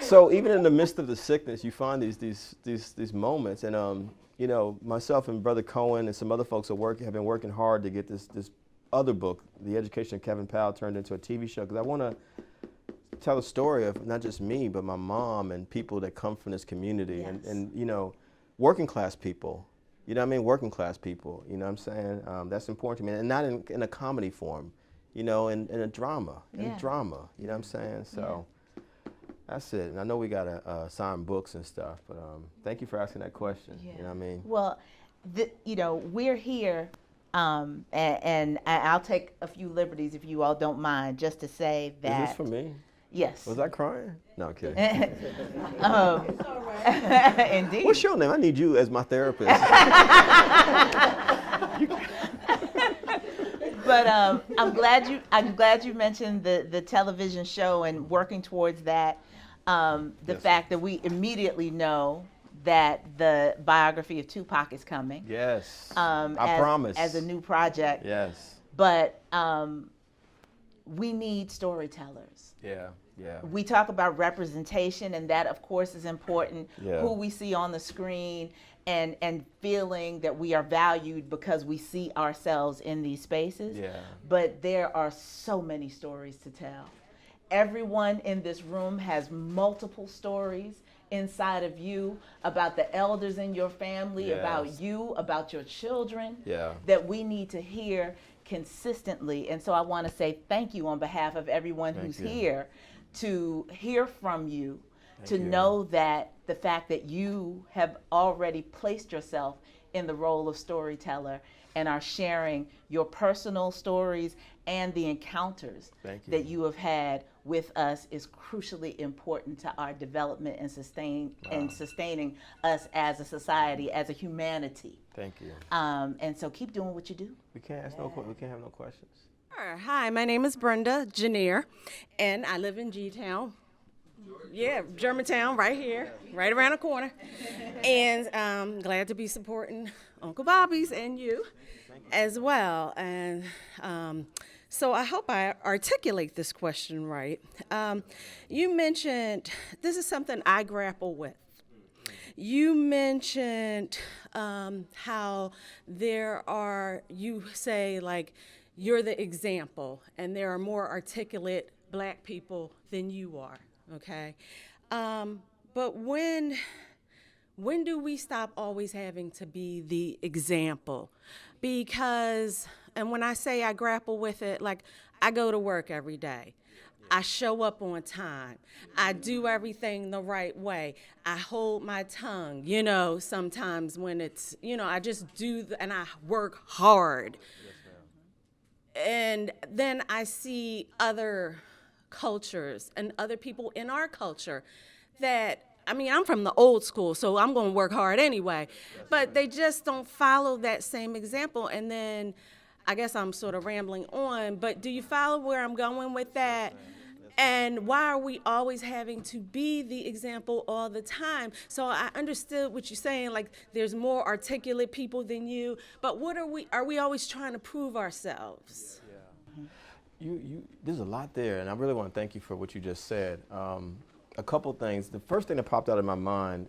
So even in the midst of the sickness, you find these moments. And you know, myself and Brother Cohen and some other folks have been working hard to get this other book, The Education of Kevin Powell, turned into a TV show, because I want to tell a story of not just me, but my mom and people that come from this community. Yes. And you know, working class people. You know what I mean? Working class people. You know what I'm saying? That's important to me, and not in a comedy form. You know, in a drama. In Yeah. drama. You know what I'm saying? So. That's it. And I know we got to sign books and stuff, but thank you for asking that question. Yeah. You know what I mean? Well, you know, we're here, and I'll take a few liberties if you all don't mind, just to say that. Is this for me? Yes. Was I crying? No, I'm kidding. It's all right. Indeed. What's your name? I need you as my therapist. But I'm glad you mentioned the television show and working towards that. The Yes. fact that we immediately know that the biography of Tupac is coming. Yes. I promise. As a new project. Yes. But we need storytellers. Yeah. Yeah. We talk about representation, and that, of course, is important. Yeah. Who we see on the screen and feeling that we are valued because we see ourselves in these spaces. Yeah. But there are so many stories to tell. Everyone in this room has multiple stories inside of you about the elders in your family, Yes. about you, about your children, Yeah. that we need to hear consistently. And so I want to say thank you on behalf of everyone Thank who's you. here to hear from you, to you. know that the fact that you have already placed yourself in the role of storyteller and are sharing your personal stories and the encounters Thank you. that you have had with us is crucially important to our development and sustaining us as a society, as a humanity. Thank you. And so keep doing what you do. We can't have no questions. Sure. Hi, my name is Brenda Janier, and I live in G-Town. Yeah, Germantown, right here, right around the corner. And I'm glad to be supporting Uncle Bobbie's and you as well. And so I hope I articulate this question right. You mentioned, this is something I grapple with. You mentioned how there are, you say like, you're the example, and there are more articulate Black people than you are, okay? But when do we stop always having to be the example? Because, and when I say I grapple with it, like I go to work every day. I show up on time. I do everything the right way. I hold my tongue, you know, sometimes when it's, you know, I just do, and I work hard. And then I see other cultures and other people in our culture that, I mean, I'm from the old school, so I'm going to work hard anyway. But they just don't follow that same example. And then I guess I'm sort of rambling on, but do you follow where I'm going with that? And why are we always having to be the example all the time? So I understood what you're saying, like there's more articulate people than you, but what are we always trying to prove ourselves? There's a lot there, and I really want to thank you for what you just said. A couple things. The first thing that popped out of my mind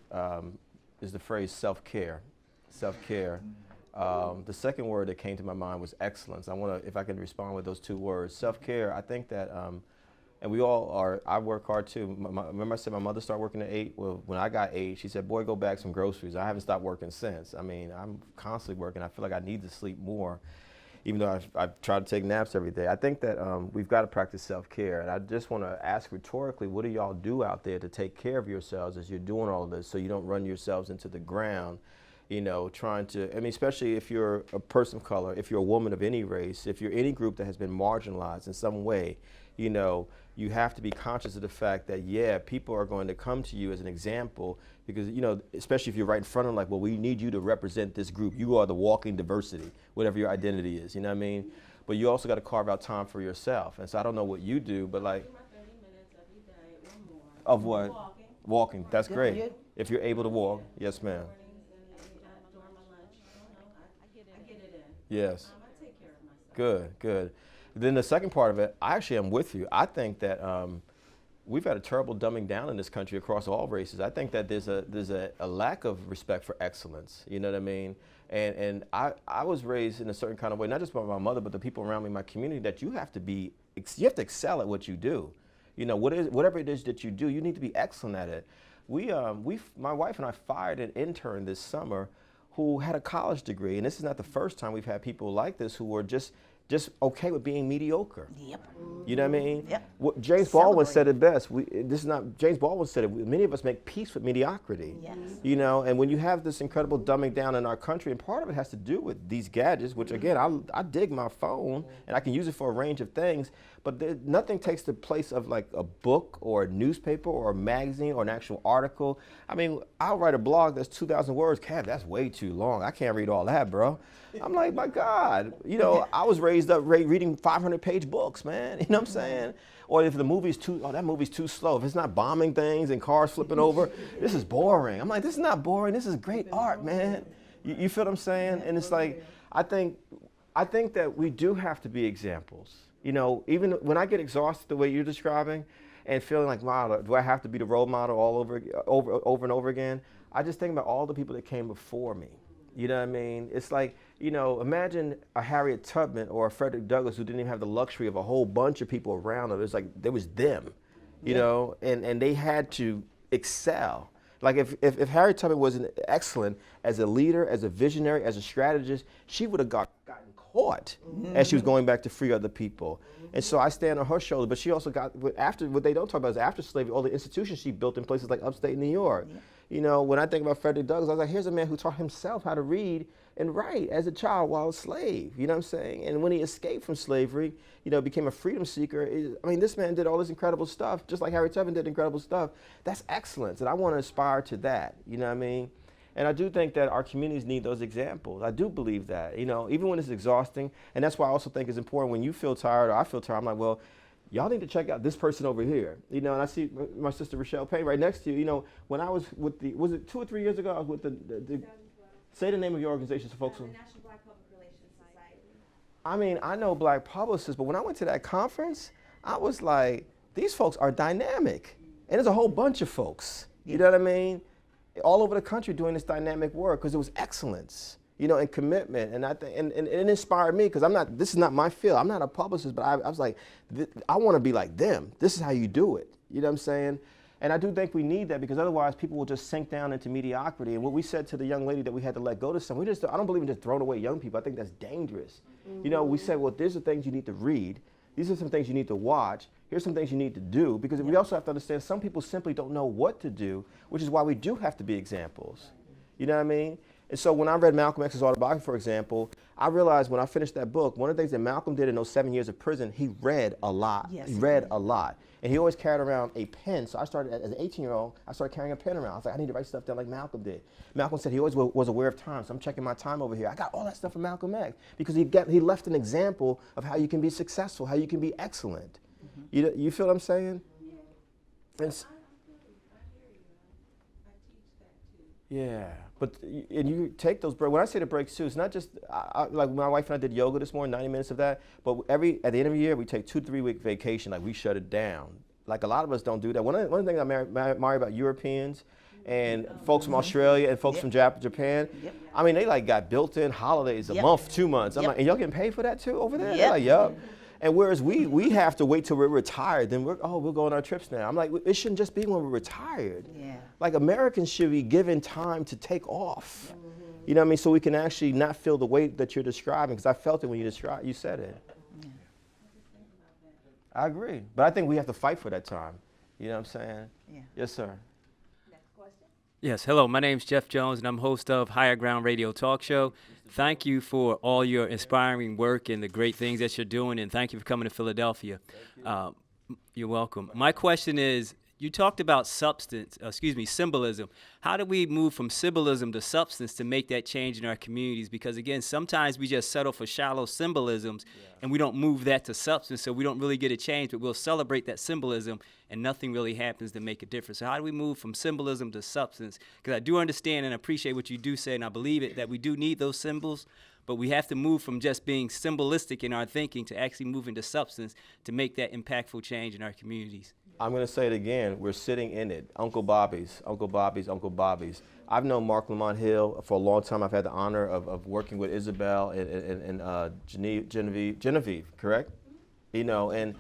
is the phrase self-care. Self-care. The second word that came to my mind was excellence. I want to, if I can respond with those two words. Self-care, I think that, and we all are, I work hard too. Remember I said my mother started working at 8? Well, when I got 8, she said, boy, go bag some groceries. I haven't stopped working since. I mean, I'm constantly working. I feel like I need to sleep more, even though I've tried to take naps every day. I think that we've got to practice self-care. And I just want to ask rhetorically, what do y'all do out there to take care of yourselves as you're doing all of this so you don't run yourselves into the ground, you know, trying to, I mean, especially if you're a person of color, if you're a woman of any race, if you're any group that has been marginalized in some way, you know, you have to be conscious of the fact that, yeah, people are going to come to you as an example because, you know, especially if you're right in front of them, like, well, we need you to represent this group. You are the walking diversity, whatever your identity is, you know what I mean? But you also got to carve out time for yourself. And so I don't know what you do, but like, of what? Walking. That's Good for great. you. If you're able to walk, yes, ma'am. Yes. Good, good. Then the second part of it, I actually am with you. I think that we've had a terrible dumbing down in this country across all races. I think that there's a lack of respect for excellence. You know what I mean? And I was raised in a certain kind of way, not just by my mother, but the people around me in my community, that you have to excel at what you do. You know, whatever it is that you do, you need to be excellent at it. my wife and I fired an intern this summer who had a college degree, and this is not the first time we've had people like this who were just okay with being mediocre. Yep. You know what I mean? Yep. What James Baldwin said it best. James Baldwin said it. Many of us make peace with mediocrity. Yes. You know, and when you have this incredible dumbing down in our country, and part of it has to do with these gadgets, which again, I dig my phone and I can use it for a range of things, but nothing takes the place of like a book or a newspaper or a magazine or an actual article. I mean, I'll write a blog that's 2,000 words. Kev, that's way too long. I can't read all that, bro. I'm like, my God, you know, I was raised up reading 500-page books, man. You know what I'm saying? Or if the movie's that movie's too slow. If it's not bombing things and cars flipping over, this is boring. I'm like, this is not boring. This is great art, man. You feel what I'm saying? And it's like, I think that we do have to be examples. You know, even when I get exhausted the way you're describing and feeling like, wow, do I have to be the role model all over and over again? I just think about all the people that came before me. You know what I mean? It's like, you know, imagine a Harriet Tubman or a Frederick Douglass who didn't even have the luxury of a whole bunch of people around them. It's like, there was them, you know, and they had to excel. Like if Harriet Tubman wasn't excellent as a leader, as a visionary, as a strategist, she would have gotten caught as she was going back to free other people. And so I stand on her shoulder, but she also got, after what they don't talk about is after slavery, all the institutions she built in places like upstate New York. Yeah. You know, when I think about Frederick Douglass, I was like, here's a man who taught himself how to read and write as a child while a slave, you know what I'm saying? And when he escaped from slavery, you know, became a freedom seeker. I mean, this man did all this incredible stuff, just like Harriet Tubman did incredible stuff. That's excellence, and I want to aspire to that, you know what I mean? And I do think that our communities need those examples. I do believe that, you know, even when it's exhausting. And that's why I also think it's important when you feel tired or I feel tired, I'm like, well, y'all need to check out this person over here. You know, and I see my sister Rochelle Payne right next to you. You know, when I was with was it 2 or 3 years ago, I was with the say the name of your organization so folks will. The National Black Public Relations Society. I mean, I know black publicists, but when I went to that conference, I was like, these folks are dynamic. And there's a whole bunch of folks, you know what I mean? All over the country doing this dynamic work because it was excellence, you know, and commitment. And I think, and it inspired me because this is not my field. I'm not a publicist, but I was like, I want to be like them. This is how you do it. You know what I'm saying? And I do think we need that because otherwise people will just sink down into mediocrity. And what we said to the young lady that we had to let go to some, I don't believe in just throwing away young people. I think that's dangerous. You know, we said, well, these are things you need to read. These are some things you need to watch. Here's some things you need to do, because we also have to understand some people simply don't know what to do, which is why we do have to be examples. You know what I mean? And so when I read Malcolm X's autobiography, for example, I realized when I finished that book, one of the things that Malcolm did in those 7 years of prison, he read a lot. Yes, he read a lot. And he always carried around a pen. So I started, as an 18-year-old, I started carrying a pen around. I was like, I need to write stuff down like Malcolm did. Malcolm said he always was aware of time, so I'm checking my time over here. I got all that stuff from Malcolm X because he left an example of how you can be successful, how you can be excellent. You feel what I'm saying? Yeah, but and you take those breaks. When I say the breaks too, it's not just like my wife and I did yoga this morning, 90 minutes of that. But at the end of the year, we take 2 to 3 week vacation. Like we shut it down. Like a lot of us don't do that. One of the things I admire about Europeans and folks from Australia and folks from Japan, I mean, they like got built-in holidays a month, 2 months. I'm like, and y'all getting paid for that too over there? They're like, yup. And whereas we have to wait till we're retired, then we'll go on our trips now. I'm like, it shouldn't just be when we're retired. Yeah. Like Americans should be given time to take off. You know what I mean? So we can actually not feel the weight that you're describing, because I felt it when you said it. Yeah. I agree. But I think we have to fight for that time. You know what I'm saying? Yeah. Yes, sir. Yes, hello, my name's Jeff Jones, and I'm host of Higher Ground Radio Talk Show. Thank you for all your inspiring work and the great things that you're doing, and thank you for coming to Philadelphia. You're welcome. My question is, you talked about symbolism. How do we move from symbolism to substance to make that change in our communities? Because again, sometimes we just settle for shallow symbolisms and we don't move that to substance, so we don't really get a change, but we'll celebrate that symbolism and nothing really happens to make a difference. So how do we move from symbolism to substance? Because I do understand and appreciate what you do say, and I believe it, that we do need those symbols, but we have to move from just being symbolistic in our thinking to actually move into substance to make that impactful change in our communities. I'm going to say it again. We're sitting in it. Uncle Bobbie's. I've known Mark Lamont Hill for a long time. I've had the honor of working with Isabel and Genevieve, correct? You know, and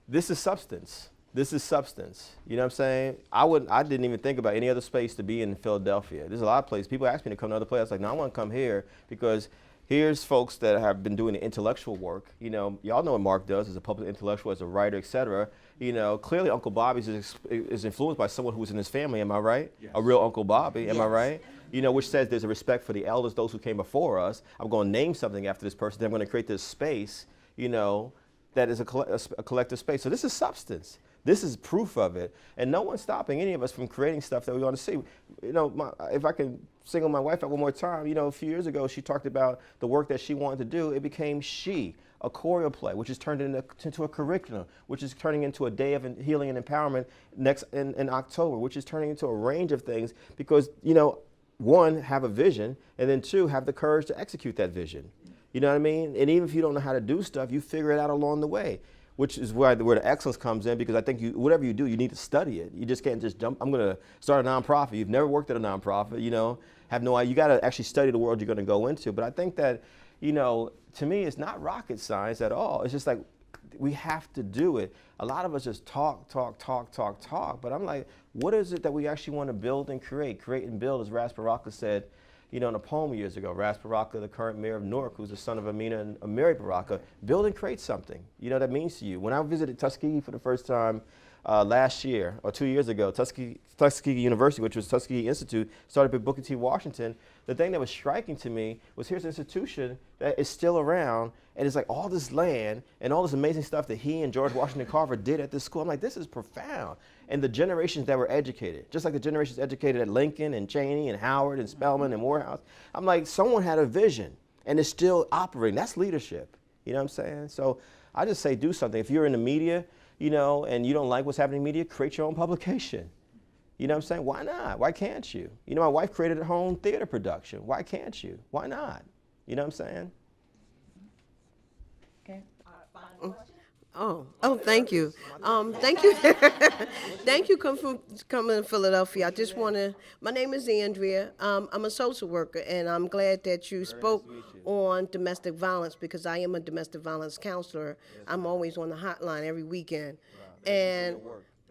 this is substance. This is substance. You know what I'm saying? I didn't even think about any other space to be in Philadelphia. There's a lot of places. People ask me to come to other places. I was like, no, I want to come here because here's folks that have been doing the intellectual work. You know, y'all know what Mark does as a public intellectual, as a writer, etc. You know, clearly Uncle Bobbie's is influenced by someone who was in his family. Am I right? Yes. A real Uncle Bobbie. Am I right? You know, which says there's a respect for the elders, those who came before us. I'm going to name something after this person. Then I'm going to create this space, you know, that is a collective space. So this is substance. This is proof of it. And no one's stopping any of us from creating stuff that we want to see. You know, if I can single my wife out one more time, you know, a few years ago, she talked about the work that she wanted to do. It became She, a choreo play, which is turned into a curriculum, which is turning into a day of healing and empowerment next in October, which is turning into a range of things because, you know, one, have a vision, and then two, have the courage to execute that vision. You know what I mean? And even if you don't know how to do stuff, you figure it out along the way, which is where the excellence comes in, because I think whatever you do, you need to study it. You just can't just jump, I'm going to start a nonprofit. You've never worked at a nonprofit, you know, have no idea. You got to actually study the world you're going to go into. But I think that, you know, to me, it's not rocket science at all. It's just like, we have to do it. A lot of us just talk, but I'm like, what is it that we actually want to build and create? Create and build, as Ras Baraka said, you know, in a poem years ago. Ras Baraka, the current mayor of Newark, who's the son of Amina and Mary Baraka, build and create something, you know, that means to you. When I visited Tuskegee for the first time last year, or 2 years ago, Tuskegee University, which was Tuskegee Institute, started by Booker T. Washington. The thing that was striking to me was here's an institution that is still around, and it's like all this land and all this amazing stuff that he and George Washington Carver did at this school. I'm like, this is profound. And the generations that were educated, just like the generations educated at Lincoln and Cheney and Howard and Spelman and Morehouse, I'm like, someone had a vision and it's still operating. That's leadership. You know what I'm saying? So I just say do something. If you're in the media, you know, and you don't like what's happening in media, create your own publication. You know what I'm saying? Why not? Why can't you? You know, my wife created a home theater production. Why can't you? Why not? You know what I'm saying? Okay. Oh, thank you. Thank you. Thank you for coming to Philadelphia. I just want to, my name is Andrea. I'm a social worker, and I'm glad that you spoke on domestic violence because I am a domestic violence counselor. I'm always on the hotline every weekend. And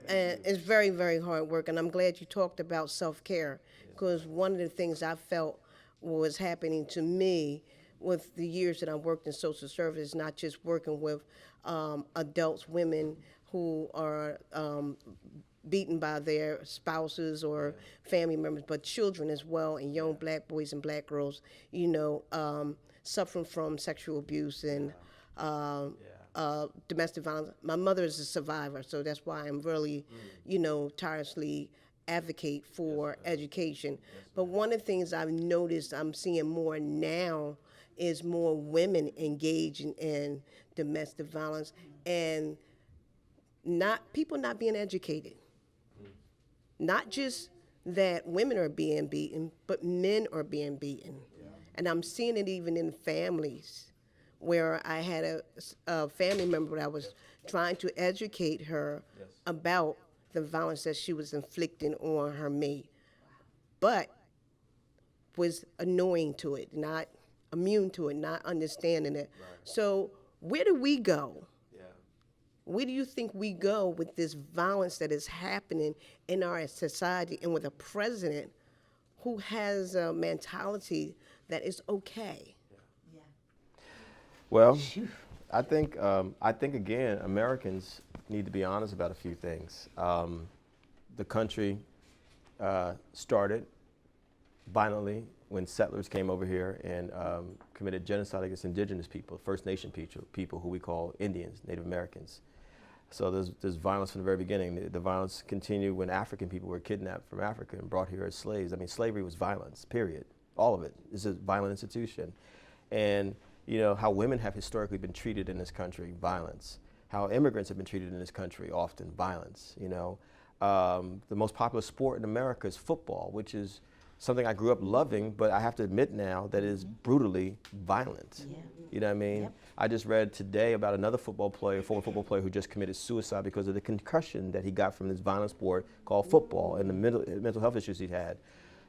it's very, very hard work, and I'm glad you talked about self-care because one of the things I felt was happening to me with the years that I worked in social service, not just working with adults, women who are beaten by their spouses or family members, but children as well, and young black boys and black girls, you know, suffering from sexual abuse and domestic violence. My mother is a survivor, so that's why I'm really, you know, tirelessly advocate for education. But one of the things I've noticed I'm seeing more now is more women engaging in domestic violence and people not being educated. Not just that women are being beaten, but men are being beaten. And I'm seeing it even in families where I had a family member that I was trying to educate her about the violence that she was inflicting on her mate, but was annoying to it, not immune to it, not understanding it. Right. So where do we go? Yeah. Where do you think we go with this violence that is happening in our society and with a president who has a mentality that is okay? Yeah. Well, I think again, Americans need to be honest about a few things. The country started violently when settlers came over here and committed genocide against indigenous people, First Nation people who we call Indians, Native Americans. So there's violence from the very beginning. The violence continued when African people were kidnapped from Africa and brought here as slaves. I mean, slavery was violence, period. All of it is a violent institution. And you know, how women have historically been treated in this country, violence. How immigrants have been treated in this country, often violence. You know, the most popular sport in America is football, which is something I grew up loving, but I have to admit now that it is brutally violent. Yeah. You know what I mean? Yep. I just read today about another football player, former football player, who just committed suicide because of the concussion that he got from this violent sport called football and the mental health issues he had.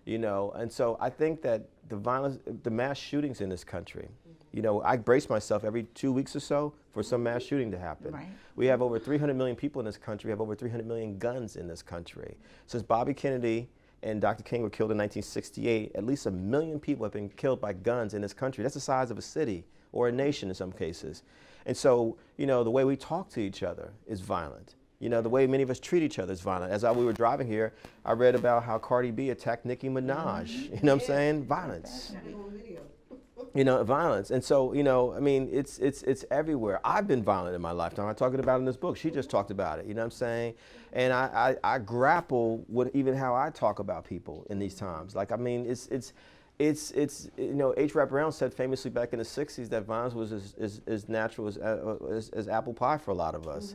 you know. And so I think that the violence, the mass shootings in this country, you know, I brace myself every 2 weeks or so for some mass shooting to happen. Right. We have over 300 million people in this country. We have over 300 million guns in this country. Since Bobbie Kennedy and Dr. King were killed in 1968, at least 1 million people have been killed by guns in this country. That's the size of a city or a nation in some cases. And so, you know, the way we talk to each other is violent. You know, the way many of us treat each other is violent. As we were driving here, I read about how Cardi B attacked Nicki Minaj. You know what I'm saying? Violence. You know, violence. And so, you know, I mean, it's everywhere. I've been violent in my lifetime. I talked about it in this book. She just talked about it. You know what I'm saying? And I grapple with even how I talk about people in these times. Like, I mean, it's you know, H. Rap Brown said famously back in the 60s that violence was as natural as apple pie for a lot of us.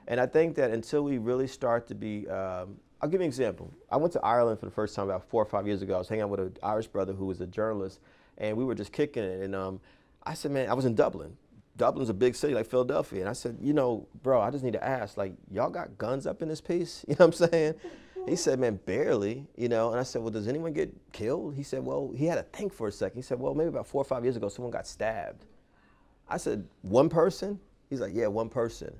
And I think that until we really start to be, I'll give you an example. I went to Ireland for the first time about 4 or 5 years ago. I was hanging out with an Irish brother who was a journalist, and we were just kicking it. And I said, man, I was in Dublin. Dublin's a big city like Philadelphia. And I said, you know, bro, I just need to ask, like, y'all got guns up in this piece? You know what I'm saying? He said, man, barely, you know. And I said, well, does anyone get killed? He said, well, he had to think for a second. He said, well, maybe about 4 or 5 years ago, someone got stabbed. I said, one person? He's like, yeah, one person.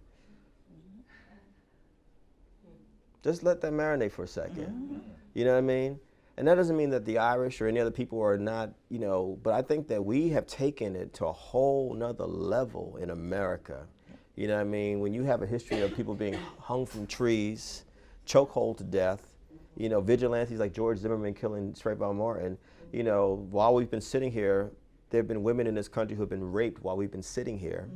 Just let that marinate for a second. You know what I mean? And that doesn't mean that the Irish or any other people are not, you know, but I think that we have taken it to a whole nother level in America. You know what I mean? When you have a history of people being hung from trees, chokehold to death, you know, vigilantes like George Zimmerman killing Trayvon Martin, you know, while we've been sitting here, there have been women in this country who have been raped while we've been sitting here.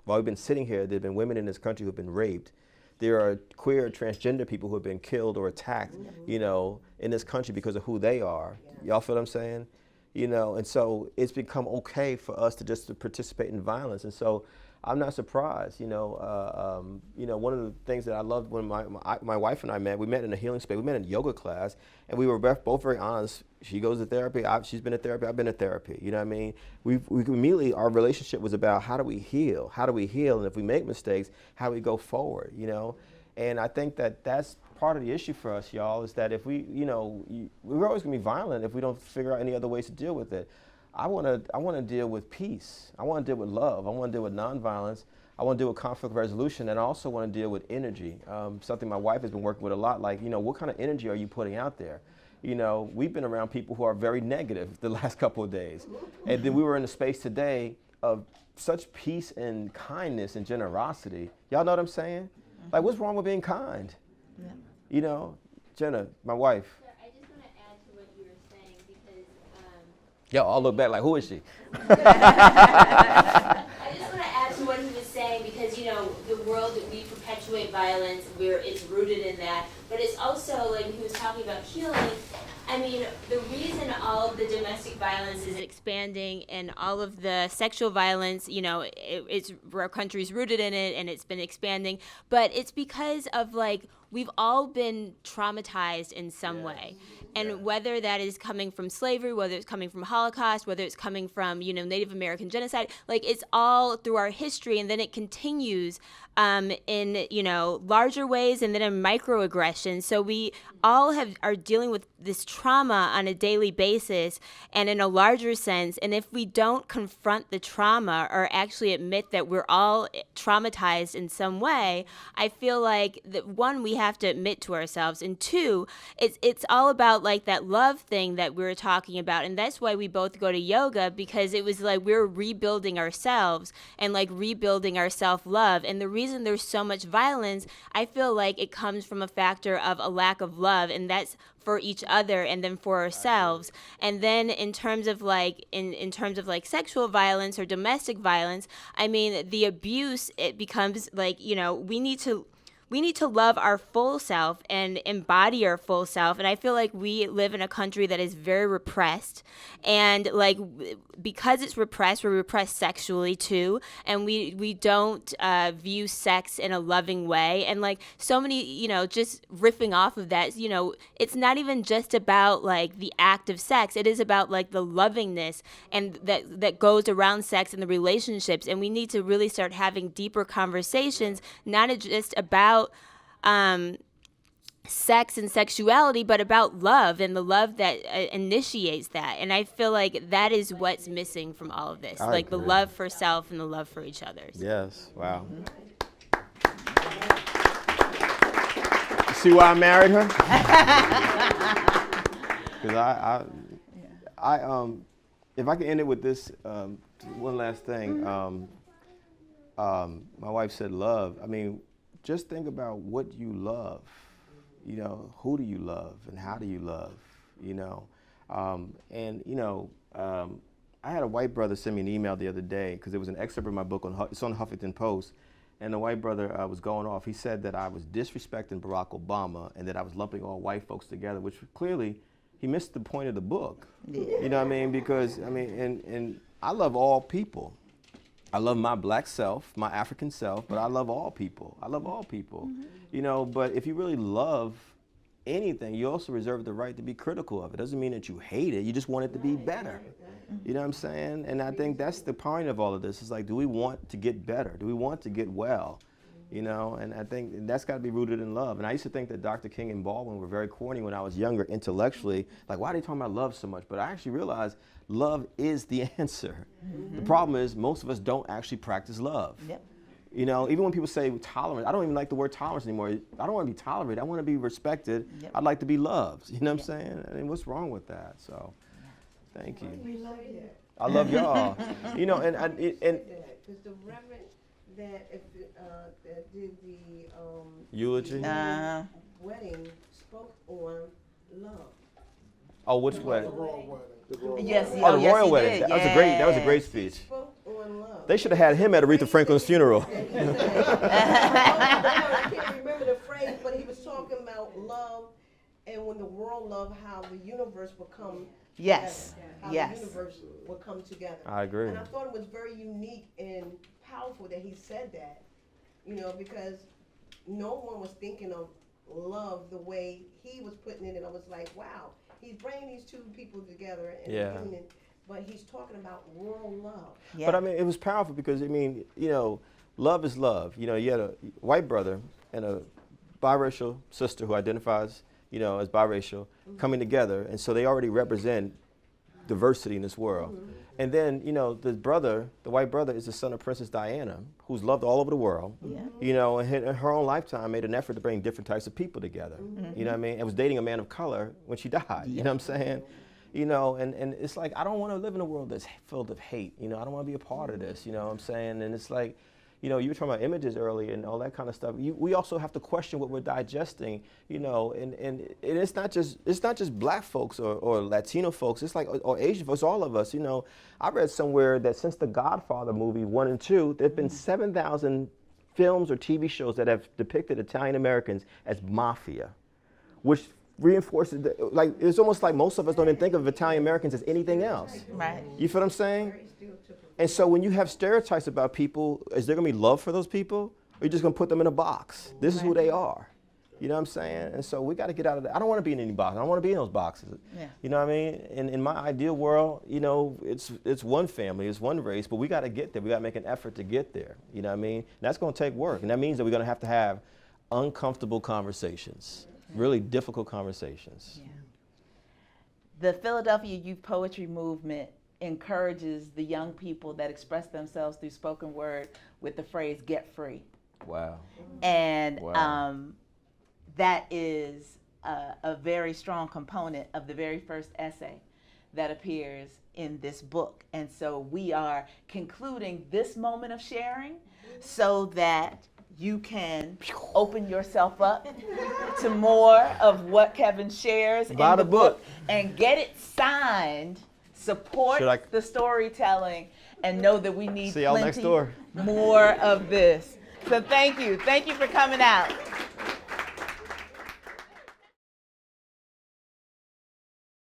While we've been sitting here, there have been women in this country who have been raped. There are queer, transgender people who have been killed or attacked, you know, in this country because of who they are. Y'all feel what I'm saying? You know, and so it's become okay for us to just to participate in violence. And so I'm not surprised, you know. You know, one of the things that I loved when my wife and I met, we met in a healing space. We met in a yoga class, and we were both very honest. She goes to therapy. She's been to therapy. I've been to therapy. You know what I mean? We immediately, our relationship was about how do we heal? How do we heal? And if we make mistakes, how do we go forward, you know? And I think that that's part of the issue for us, y'all, is that if we, you know, we're always going to be violent if we don't figure out any other ways to deal with it. I want to deal with peace. I want to deal with love. I want to deal with nonviolence. I want to deal with conflict resolution, and I also want to deal with energy. Something my wife has been working with a lot, like, you know, what kind of energy are you putting out there? You know, we've been around people who are very negative the last couple of days. And then we were in a space today of such peace and kindness and generosity. Y'all know what I'm saying? Like, what's wrong with being kind? Yeah. You know, Jenna, my wife. I just want to add to what you were saying because Yo, I'll look back like, who is she? I just want to add to what he was saying because, you know, the world that we perpetuate violence, it's rooted in that. But it's also, like he was talking about healing, I mean, the reason all of the domestic violence is expanding and all of the sexual violence, you know, it's our country's rooted in it and it's been expanding, but it's because of, like, we've all been traumatized in some way. And whether that is coming from slavery, whether it's coming from Holocaust, whether it's coming from, you know, Native American genocide, like, it's all through our history, and then it continues in, you know, larger ways and then in microaggressions. So we all are dealing with this trauma on a daily basis and in a larger sense. And if we don't confront the trauma or actually admit that we're all traumatized in some way, I feel like that, one, we have to admit to ourselves, and two, it's all about, like, that love thing that we were talking about. And that's why we both go to yoga, because it was like we're rebuilding ourselves and, like, rebuilding our self-love. And the reason there's so much violence, I feel like it comes from a factor of a lack of love, and that's for each other and then for ourselves. And then in terms of, like, in terms of, like, sexual violence or domestic violence, I mean, the abuse, it becomes like, you know, we need to love our full self and embody our full self. And I feel like we live in a country that is very repressed. And, like, because it's repressed, we're repressed sexually too. And we don't view sex in a loving way. And, like, so many, you know, just riffing off of that, you know, it's not even just about, like, the act of sex. It is about, like, the lovingness and that goes around sex and the relationships. And we need to really start having deeper conversations, not just about sex and sexuality, but about love and the love that initiates that. And I feel like that is what's missing from all of this, like the love for self and the love for each other. Yes. Wow. You see why I married her? Because if I could end it with this one last thing. My wife said love. I mean, just think about what you love. You know, who do you love and how do you love? You know, I had a white brother send me an email the other day because it was an excerpt of my book it's on the Huffington Post, and the white brother was going off. He said that I was disrespecting Barack Obama and that I was lumping all white folks together, which clearly he missed the point of the book. Yeah. You know what I mean? Because and I love all people. I love my black self, my African self, but I love all people. I love all people. Mm-hmm. You know, but if you really love anything, you also reserve the right to be critical of it. Doesn't mean that you hate it, you just want it to be better. You know what I'm saying? And I think that's the point of all of this. It's like, do we want to get better? Do we want to get well? You know, and I think that's got to be rooted in love. And I used to think that Dr. King and Baldwin were very corny when I was younger intellectually. Like, why are they talking about love so much? But I actually realized love is the answer. Mm-hmm. The problem is most of us don't actually practice love. Yep. You know, even when people say tolerance, I don't even like the word tolerance anymore. I don't want to be tolerated. I want to be respected. Yep. I'd like to be loved. You know what I'm saying? I mean, what's wrong with that? So, thank you. We love you. I love y'all. You know, and because the Reverend that did the eulogy wedding spoke on love. Oh, which wedding? The royal wedding. Yes, the royal wedding. Did. That was a great speech. He spoke on love. They should have had him at Aretha Franklin's funeral. I can't remember the phrase, but he was talking about love, and when the world loved, how the universe would come. Yes. Together, how yes. the universe would come together. I agree. And I thought it was very unique and powerful that he said that, you know, because no one was thinking of love the way he was putting it, and I was like, wow, he's bringing these two people together and union, but he's talking about world love. Yeah. But I mean, it was powerful because, I mean, you know, love is love. You know, you had a white brother and a biracial sister who identifies, you know, as biracial, coming together, and so they already represent diversity in this world. Mm-hmm. And then, you know, the white brother is the son of Princess Diana, who's loved all over the world. Yeah. You know, and in her own lifetime made an effort to bring different types of people together. Mm-hmm. You know what I mean? And was dating a man of color when she died. Yeah. You know what I'm saying? You know, and it's like, I don't want to live in a world that's filled with hate. You know, I don't want to be a part of this. You know what I'm saying? And it's like, you know, you were talking about images earlier and all that kind of stuff. We also have to question what we're digesting, you know, and it's not just black folks or Latino folks. It's like, or Asian folks, all of us, you know. I read somewhere that since the Godfather movie 1 and 2, there have been 7,000 films or TV shows that have depicted Italian Americans as mafia, which reinforces that, like, it's almost like most of us don't even think of Italian Americans as anything else. Right. You feel what I'm saying? And so when you have stereotypes about people, is there going to be love for those people? Or are you just going to put them in a box? This is who they are. You know what I'm saying? And so we got to get out of that. I don't want to be in any box. I don't want to be in those boxes. Yeah. You know what I mean? In my ideal world, you know, it's one family, it's one race, but we got to get there. We got to make an effort to get there. You know what I mean? And that's going to take work. And that means that we're going to have uncomfortable conversations, really difficult conversations. Yeah. The Philadelphia Youth Poetry Movement encourages the young people that express themselves through spoken word with the phrase "get free." Wow. And that is a very strong component of the very first essay that appears in this book. And so we are concluding this moment of sharing so that you can open yourself up to more of what Kevin shares in the book and get it signed. Support the storytelling and know that we need plenty more of this. So thank you for coming out.